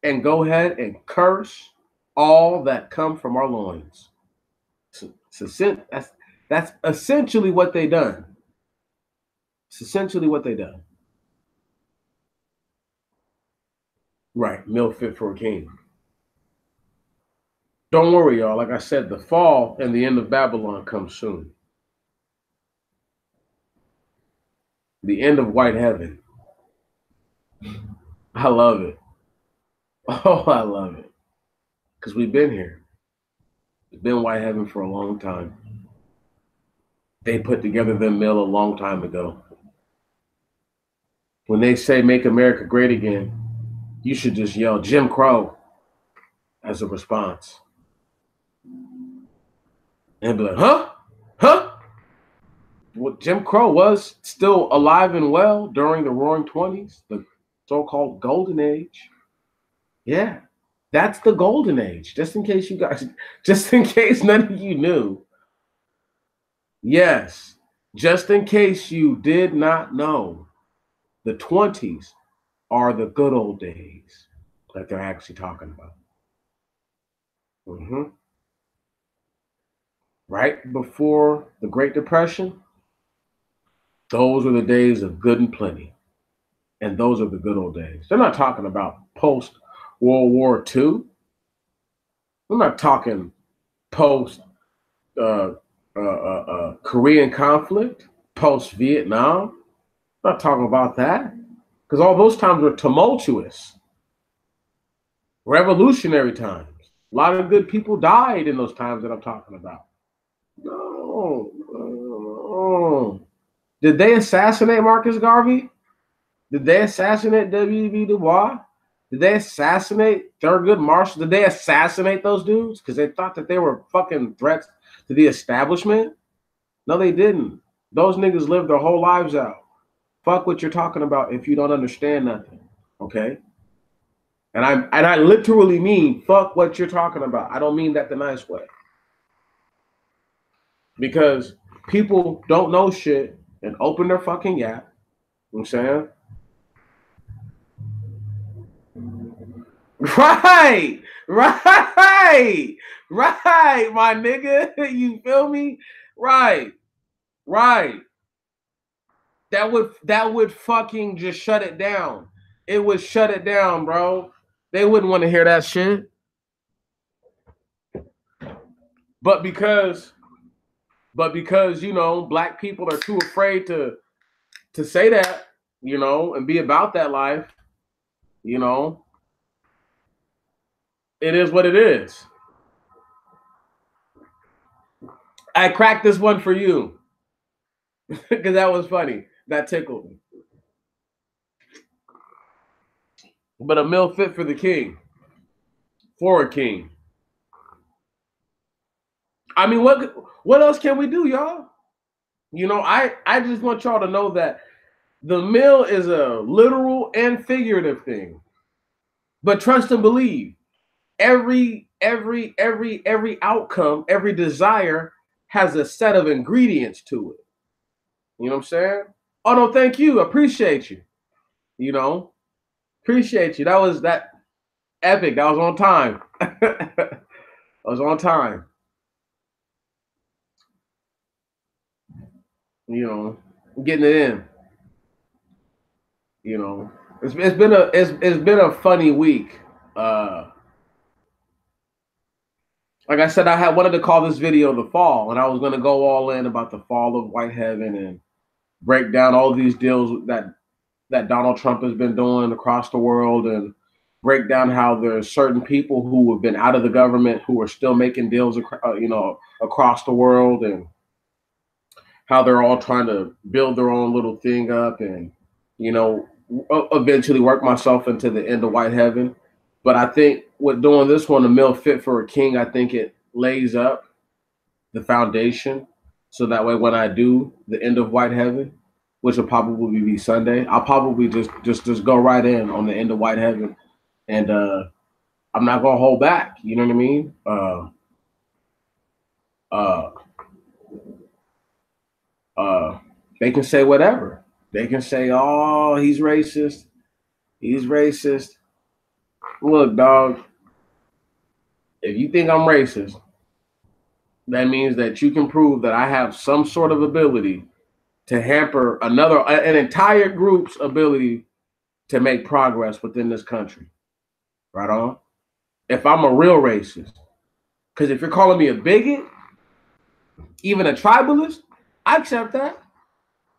and go ahead and curse all that come from our loins. That's essentially what they done. It's essentially what they done. Right, meal fit for a king. Don't worry, y'all. Like I said, the fall and the end of Babylon comes soon. The end of white heaven. I love it. Oh, I love it. Because we've been here. It's been white heaven for a long time. They put together their meal a long time ago. When they say make America great again, you should just yell Jim Crow as a response. And be like, huh? Huh? Well, Jim Crow was still alive and well during the Roaring 20s, the so-called Golden Age. Yeah, that's the Golden Age. Just in case none of you knew. Yes, Just in case you did not know, the 20s are the good old days that they're actually talking about. Mm-hmm. Right before the Great Depression, those are the days of good and plenty. And those are the good old days. They're not talking about post World War II. We're not talking post uh, Korean conflict, post Vietnam. I'm not talking about that because all those times were tumultuous, revolutionary times. A lot of good people died in those times that I'm talking about. No, no. Did they assassinate Marcus Garvey? Did they assassinate W.E.B. Du Bois? Did they assassinate Thurgood Marshall? Did they assassinate those dudes because they thought that they were fucking threats to the establishment? No, they didn't. Those niggas lived their whole lives out. Fuck what you're talking about if you don't understand nothing. Okay? And I literally mean fuck what you're talking about. I don't mean that the nice way. Because people don't know shit and open their fucking yap. You know what I'm saying? Right, right, right, my nigga. You feel me? Right, right. That would fucking just shut it down. It would shut it down, bro. They wouldn't want to hear that shit. But because you know, black people are too afraid to say that, you know, and be about that life, you know, it is what it is. I cracked this one for you because that was funny. That tickled me. But a meal fit for the king, for a king. I mean, what else can we do, y'all? You know, I just want y'all to know that the meal is a literal and figurative thing. But trust and believe, every outcome, every desire has a set of ingredients to it. You know what I'm saying? Oh no, thank you. Appreciate you. You know, appreciate you. That was that epic. That was on time. I was on time. You know, getting it in. You know, it's been a funny week. Like I said, I had wanted to call this video "The Fall," and I was going to go all in about the fall of Whitehaven and break down all these deals that Donald Trump has been doing across the world, and break down how there's certain people who have been out of the government who are still making deals, you know, across the world, and how they're all trying to build their own little thing up, and you know, eventually work myself into the end of Whitehaven. But I think with doing this one, a meal fit for a king, I think it lays up the foundation so that way when I do the end of Whitehaven, which will probably be Sunday, I'll probably just go right in on the end of Whitehaven, and I'm not gonna hold back. You know what I mean? They can say whatever. They can say, "Oh, he's racist. He's racist." Look, dog. If you think I'm racist, that means that you can prove that I have some sort of ability to hamper an entire group's ability to make progress within this country. Right on? If I'm a real racist. Because if you're calling me a bigot, even a tribalist, I accept that.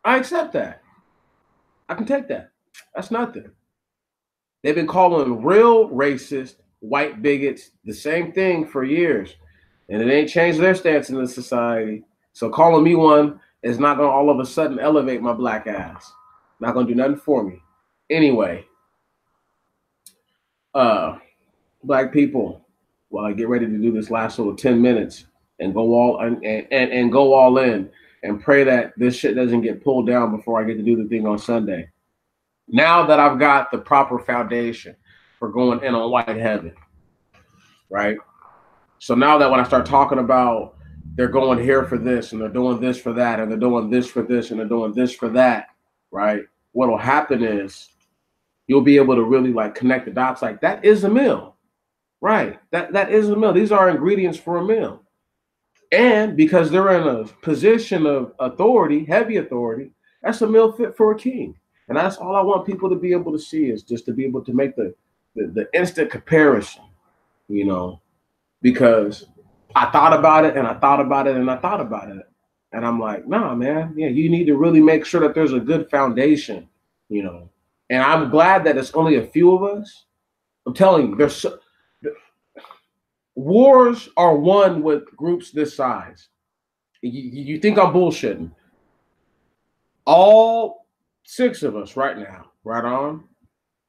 I accept that. I can take that. That's nothing. They've been calling real racist white bigots the same thing for years, and it ain't changed their stance in the society. So calling me one is not going to all of a sudden elevate my black ass. Not going to do nothing for me. Anyway, black people, while I get ready to do this last little 10 minutes and go all and go all in and pray that this shit doesn't get pulled down before I get to do the thing on Sunday. Now that I've got the proper foundation for going in on Whitehaven, right? So now that when I start talking about they're going here for this and they're doing this for that and they're doing this for this and they're doing this for that, right? What'll happen is you'll be able to really like connect the dots. Like that is a meal, right? That is a meal. These are ingredients for a meal. And because they're in a position of authority, heavy authority, that's a meal fit for a king. And that's all I want people to be able to see is just to be able to make the instant comparison, you know, because I thought about it and I thought about it and I thought about it. And I'm like, nah, man, yeah, you need to really make sure that there's a good foundation, you know. And I'm glad that it's only a few of us. I'm telling you, wars are won with groups this size. You think I'm bullshitting? All 6 of us right now, right on.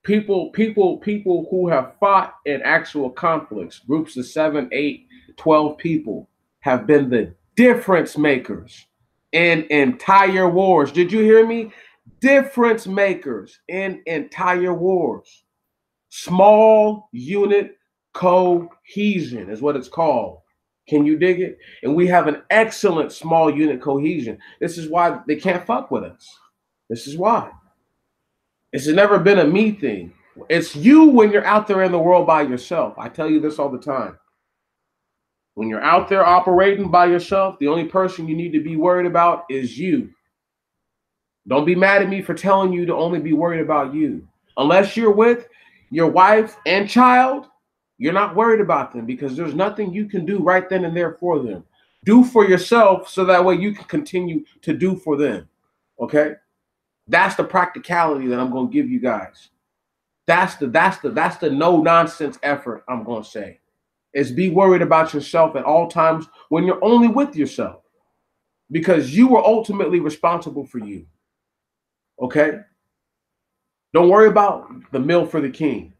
People who have fought in actual conflicts, groups of 7, 8, 12 people have been the difference makers in entire wars. Did you hear me? Difference makers in entire wars. Small unit cohesion is what it's called. Can you dig it? And we have an excellent small unit cohesion. This is why they can't fuck with us. This is why. It's never been a me thing. It's you when you're out there in the world by yourself. I tell you this all the time. When you're out there operating by yourself, the only person you need to be worried about is you. Don't be mad at me for telling you to only be worried about you. Unless you're with your wife and child, you're not worried about them because there's nothing you can do right then and there for them. Do for yourself so that way you can continue to do for them. Okay? That's the practicality that I'm going to give you guys. That's the no nonsense effort I'm going to say. Is be worried about yourself at all times when you're only with yourself because you are ultimately responsible for you. Okay? Don't worry about the meal for the king.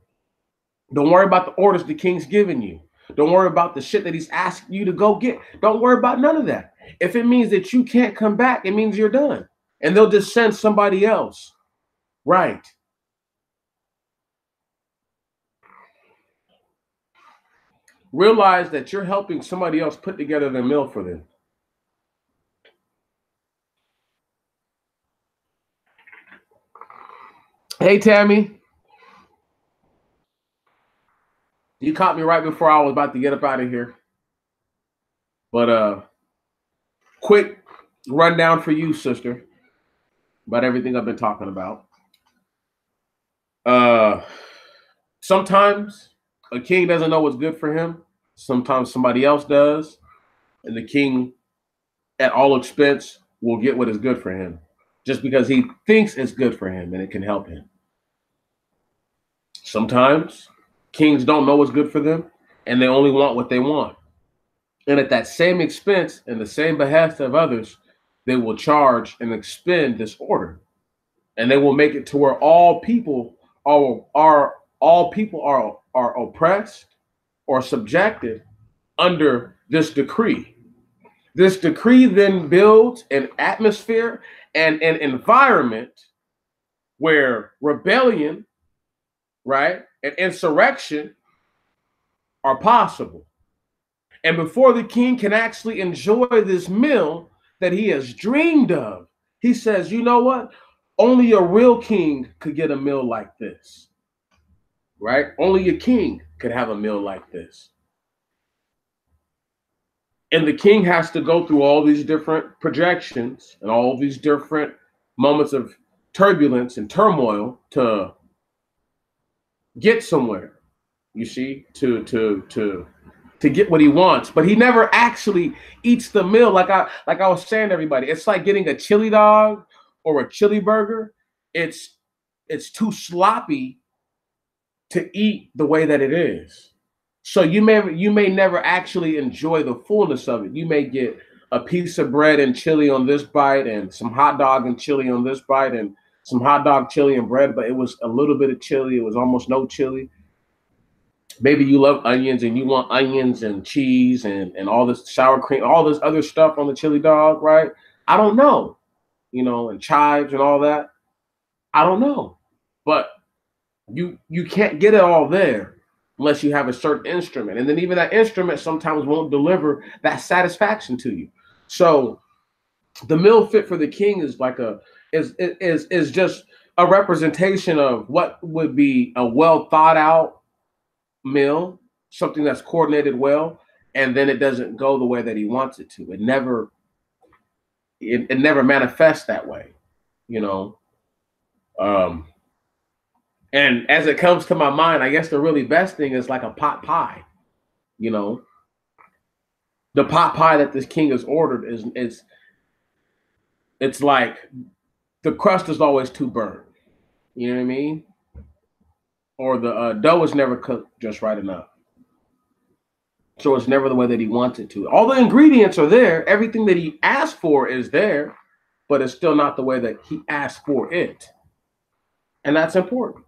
Don't worry about the orders the king's giving you. Don't worry about the shit that he's asking you to go get. Don't worry about none of that. If it means that you can't come back, it means you're done. And they'll just send somebody else. Right. Realize that you're helping somebody else put together their meal for them. Hey, Tammy. You caught me right before I was about to get up out of here. But quick rundown for you, sister, about everything I've been talking about. Sometimes a king doesn't know what's good for him. Sometimes somebody else does. And the king, at all expense, will get what is good for him just because he thinks it's good for him and it can help him. Sometimes kings don't know what's good for them and they only want what they want. And at that same expense and the same behest of others, they will charge and expend this order. And they will make it to where all people are oppressed or subjected under this decree. This decree then builds an atmosphere and an environment where rebellion, right, and insurrection are possible. And before the king can actually enjoy this meal that he has dreamed of, he says, you know what? Only a real king could get a meal like this, right? Only a king could have a meal like this. And the king has to go through all these different projections and all these different moments of turbulence and turmoil to get somewhere, you see, to get what he wants. But he never actually eats the meal like I was saying to everybody. It's like getting a chili dog or a chili burger. It's too sloppy to eat the way that it is. So you may never actually enjoy the fullness of it. You may get a piece of bread and chili on this bite and some hot dog and chili on this bite and some hot dog, chili, and bread, but it was a little bit of chili. It was almost no chili. Maybe you love onions and you want onions and cheese and all this sour cream, all this other stuff on the chili dog, right? I don't know, you know, and chives and all that. I don't know. But you can't get it all there. unless you have a certain instrument. And then even that instrument sometimes won't deliver that satisfaction to you. So the meal fit for the king is like is just a representation of what would be a well thought out meal, something that's coordinated well, and then it doesn't go the way that he wants it to. It never manifests that way, you know. Um, and as it comes to my mind, I guess the really best thing is like a pot pie, you know. The pot pie that this king has ordered is it's like the crust is always too burnt. You know what I mean? Or the dough is never cooked just right enough. So it's never the way that he wants it to. All the ingredients are there. Everything that he asked for is there, but it's still not the way that he asked for it. And that's important.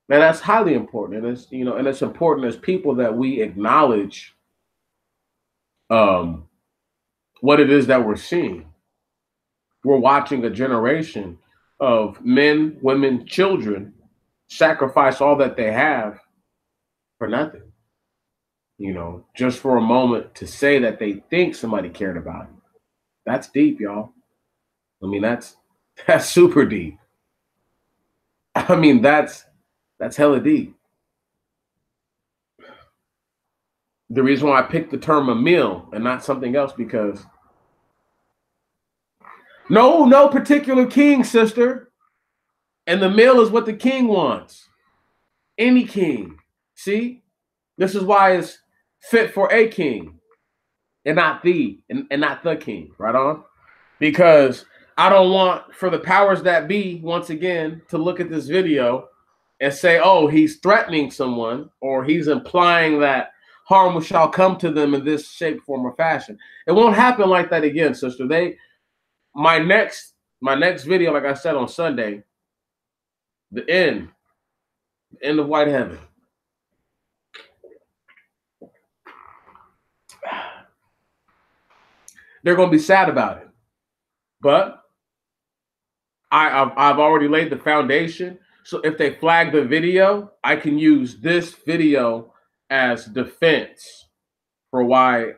And that's highly important. And it's, you know, and it's important as people that we acknowledge um, what it is that we're seeing. We're watching a generation of men, women, children sacrifice all that they have for nothing. You know, just for a moment to say that they think somebody cared about it. That's deep, y'all. I mean, that's super deep. I mean, that's hella deep. The reason why I picked the term a meal and not something else because no particular king, sister. And the meal is what the king wants. Any king. See? This is why it's fit for a king and not not the king. Right on? Because I don't want for the powers that be, once again, to look at this video and say, oh, he's threatening someone or he's implying that harm shall come to them in this shape, form, or fashion. It won't happen like that again, sister. My next video, like I said on Sunday, the end of White Heaven. They're going to be sad about it. But I've already laid the foundation. So if they flag the video, I can use this video as defense for why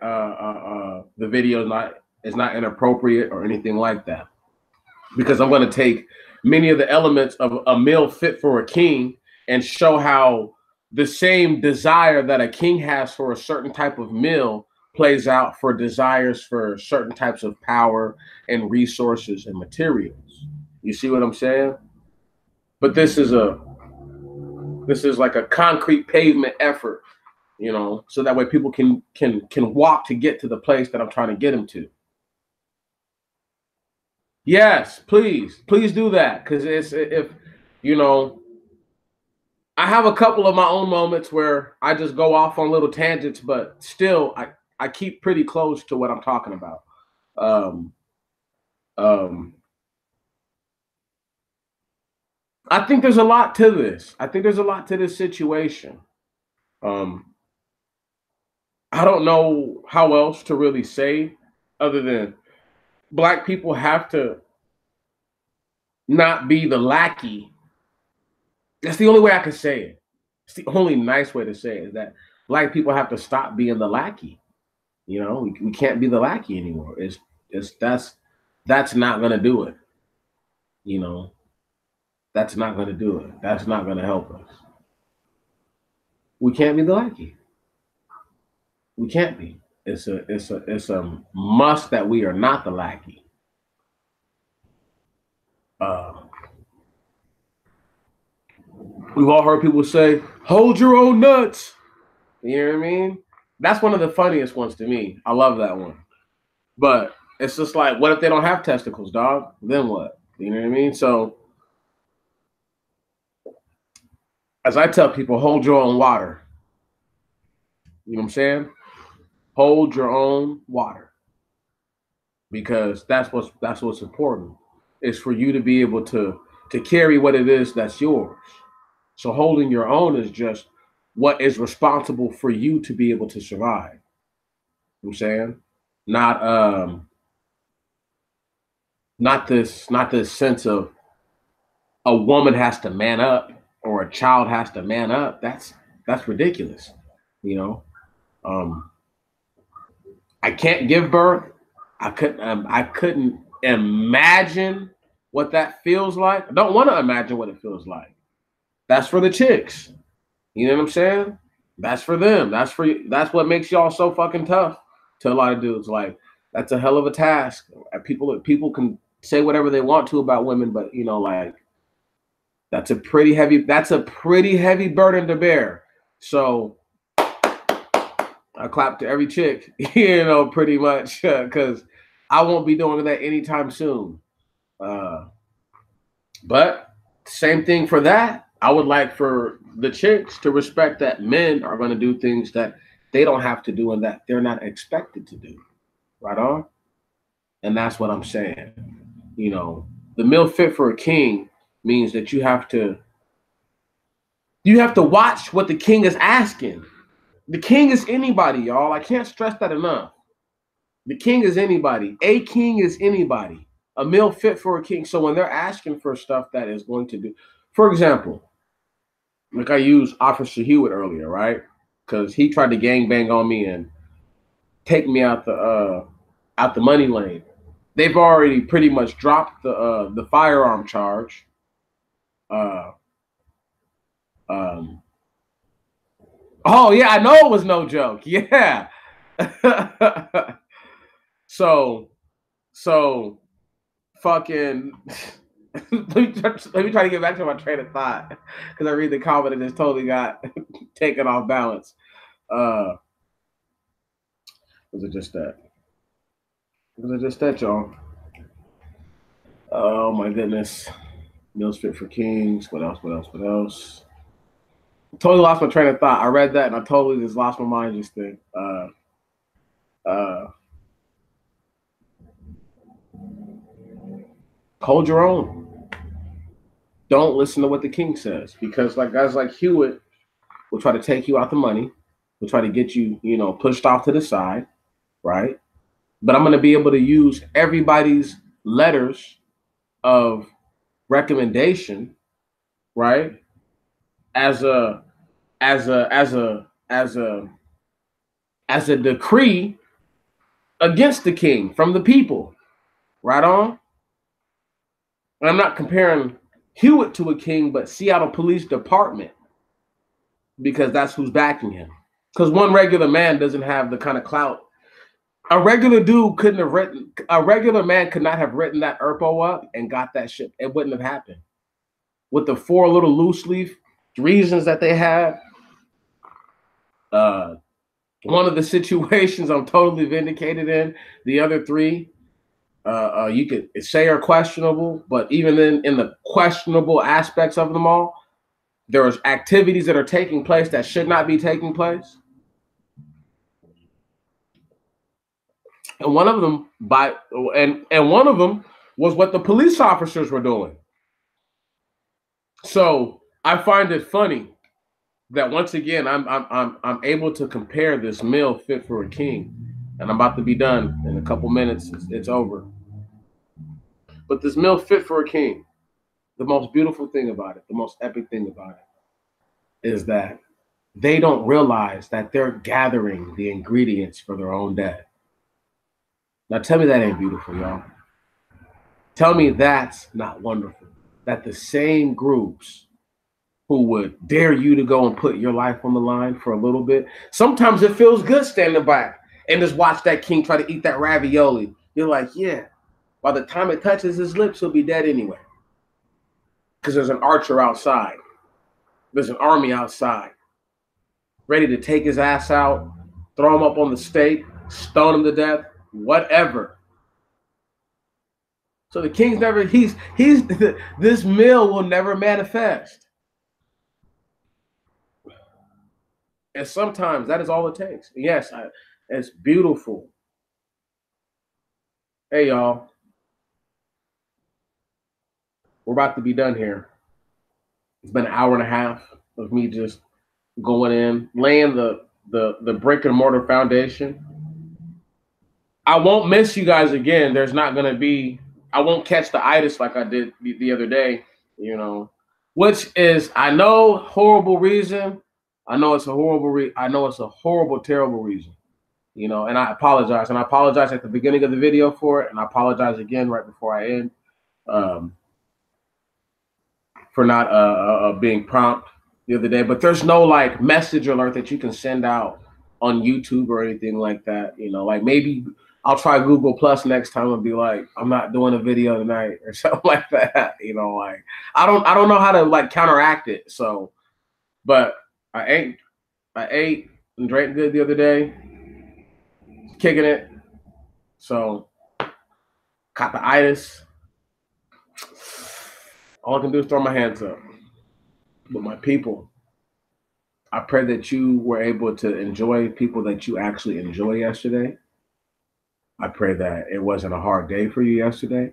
the video is not inappropriate or anything like that. Because I'm going to take many of the elements of a meal fit for a king and show how the same desire that a king has for a certain type of meal plays out for desires for certain types of power and resources and materials. You see what I'm saying? But this is like a concrete pavement effort, you know, so that way people can walk to get to the place that I'm trying to get them to. Yes, please do that, because if you know, I have a couple of my own moments where I just go off on little tangents, but still I keep pretty close to what I'm talking about. I think there's a lot to this. I think there's a lot to this situation. I don't know how else to really say other than Black people have to not be the lackey. That's the only way I can say it. It's the only nice way to say it, is that Black people have to stop being the lackey. You know, we can't be the lackey anymore. That's not gonna do it. You know, that's not gonna do it. That's not gonna help us. We can't be the lackey. We can't be. It's a must that we are not the lackey. We've all heard people say, "Hold your own nuts." You know what I mean? That's one of the funniest ones to me. I love that one. But it's just like, what if they don't have testicles, dog? Then what? You know what I mean? So, as I tell people, hold your own water. You know what I'm saying? Hold your own water, because that's what's important. Is for you to be able to carry what it is that's yours. So holding your own is just what is responsible for you to be able to survive. You know what I'm saying? Not this sense of a woman has to man up or a child has to man up. That's That's ridiculous. You know, I can't give birth. I couldn't imagine what that feels like. I don't want to imagine what it feels like. That's for the chicks. You know what I'm saying? That's for them. That's what makes y'all so fucking tough to a lot of dudes. Like, that's a hell of a task. People can say whatever they want to about women, but you know, like, that's a pretty heavy burden to bear. So I clap to every chick, you know, pretty much, because I won't be doing that anytime soon. But same thing for that. I would like for the chicks to respect that men are going to do things that they don't have to do and that they're not expected to do. Right on? And that's what I'm saying. You know, the meal fit for a king means that you have to watch what the king is asking. The king is anybody, y'all. I can't stress that enough. The king is anybody. A king is anybody. A meal fit for a king. So when they're asking for stuff that is going to do, for example, like I used Officer Hewitt earlier, right? Because he tried to gangbang on me and take me out the money lane. They've already pretty much dropped the firearm charge. Oh yeah, I know it was no joke. Yeah. so fucking let me try to get back to my train of thought because I read the comment and it's totally got taken off balance. Was it just that? Was it just that, y'all? Oh my goodness. Meals fit for kings. What else? What else? What else? Totally lost my train of thought. I read that and I totally just lost my mind just then. Hold your own. Don't listen to what the king says because like guys like Hewitt will try to take you out the money. Will try to get you, you know, pushed off to the side, right? But I'm going to be able to use everybody's letters of recommendation, right? As a decree against the king from the people. Right on? And I'm not comparing Hewitt to a king, but Seattle Police Department, because that's who's backing him. Because one regular man doesn't have the kind of clout. A regular dude couldn't have written, a regular man could not have written that ERPO up and got that shit. It wouldn't have happened. With the 4 little loose leaf reasons that they had, one of the situations I'm totally vindicated in, the other 3, you could say are questionable, but even in the questionable aspects of them all, there's activities that are taking place that should not be taking place. And one of them one of them was what the police officers were doing. So I find it funny that once again I'm able to compare this meal fit for a king, and I'm about to be done in a couple minutes. It's over. But this meal fit for a king, the most beautiful thing about it, the most epic thing about it, is that they don't realize that they're gathering the ingredients for their own death. Now tell me that ain't beautiful, y'all. Tell me that's not wonderful. That the same groups who would dare you to go and put your life on the line for a little bit. Sometimes it feels good standing back and just watch that king try to eat that ravioli. You're like, yeah, by the time it touches his lips, he'll be dead anyway. Because there's an archer outside. There's an army outside ready to take his ass out, throw him up on the stake, stone him to death, whatever. So the king's never, this meal will never manifest. And sometimes that is all it takes. Yes, it's beautiful. Hey, y'all. We're about to be done here. It's been an hour and a half of me just going in, laying the brick and mortar foundation. I won't miss you guys again. There's not going to be, I won't catch the itis like I did the other day, you know, which is, I know, horrible reason. I know it's a horrible. I know it's a horrible, terrible reason. You know, and I apologize. And I apologize at the beginning of the video for it, and I apologize again right before I end um, for not being prompt the other day. But there's no like message alert that you can send out on YouTube or anything like that. You know, like maybe I'll try Google Plus next time and be like, I'm not doing a video tonight or something like that. You know, like I don't know how to like counteract it. So, but I ate and drank good the other day, kicking it. So caught the itis. All I can do is throw my hands up. But my people, I pray that you were able to enjoy people that you actually enjoy yesterday. I pray that it wasn't a hard day for you yesterday.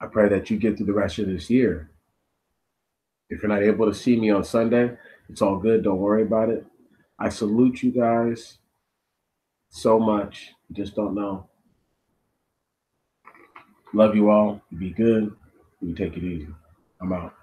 I pray that you get through the rest of this year. If you're not able to see me on Sunday, it's all good. Don't worry about it. I salute you guys so much. You just don't know. Love you all. You be good. You take it easy. I'm out.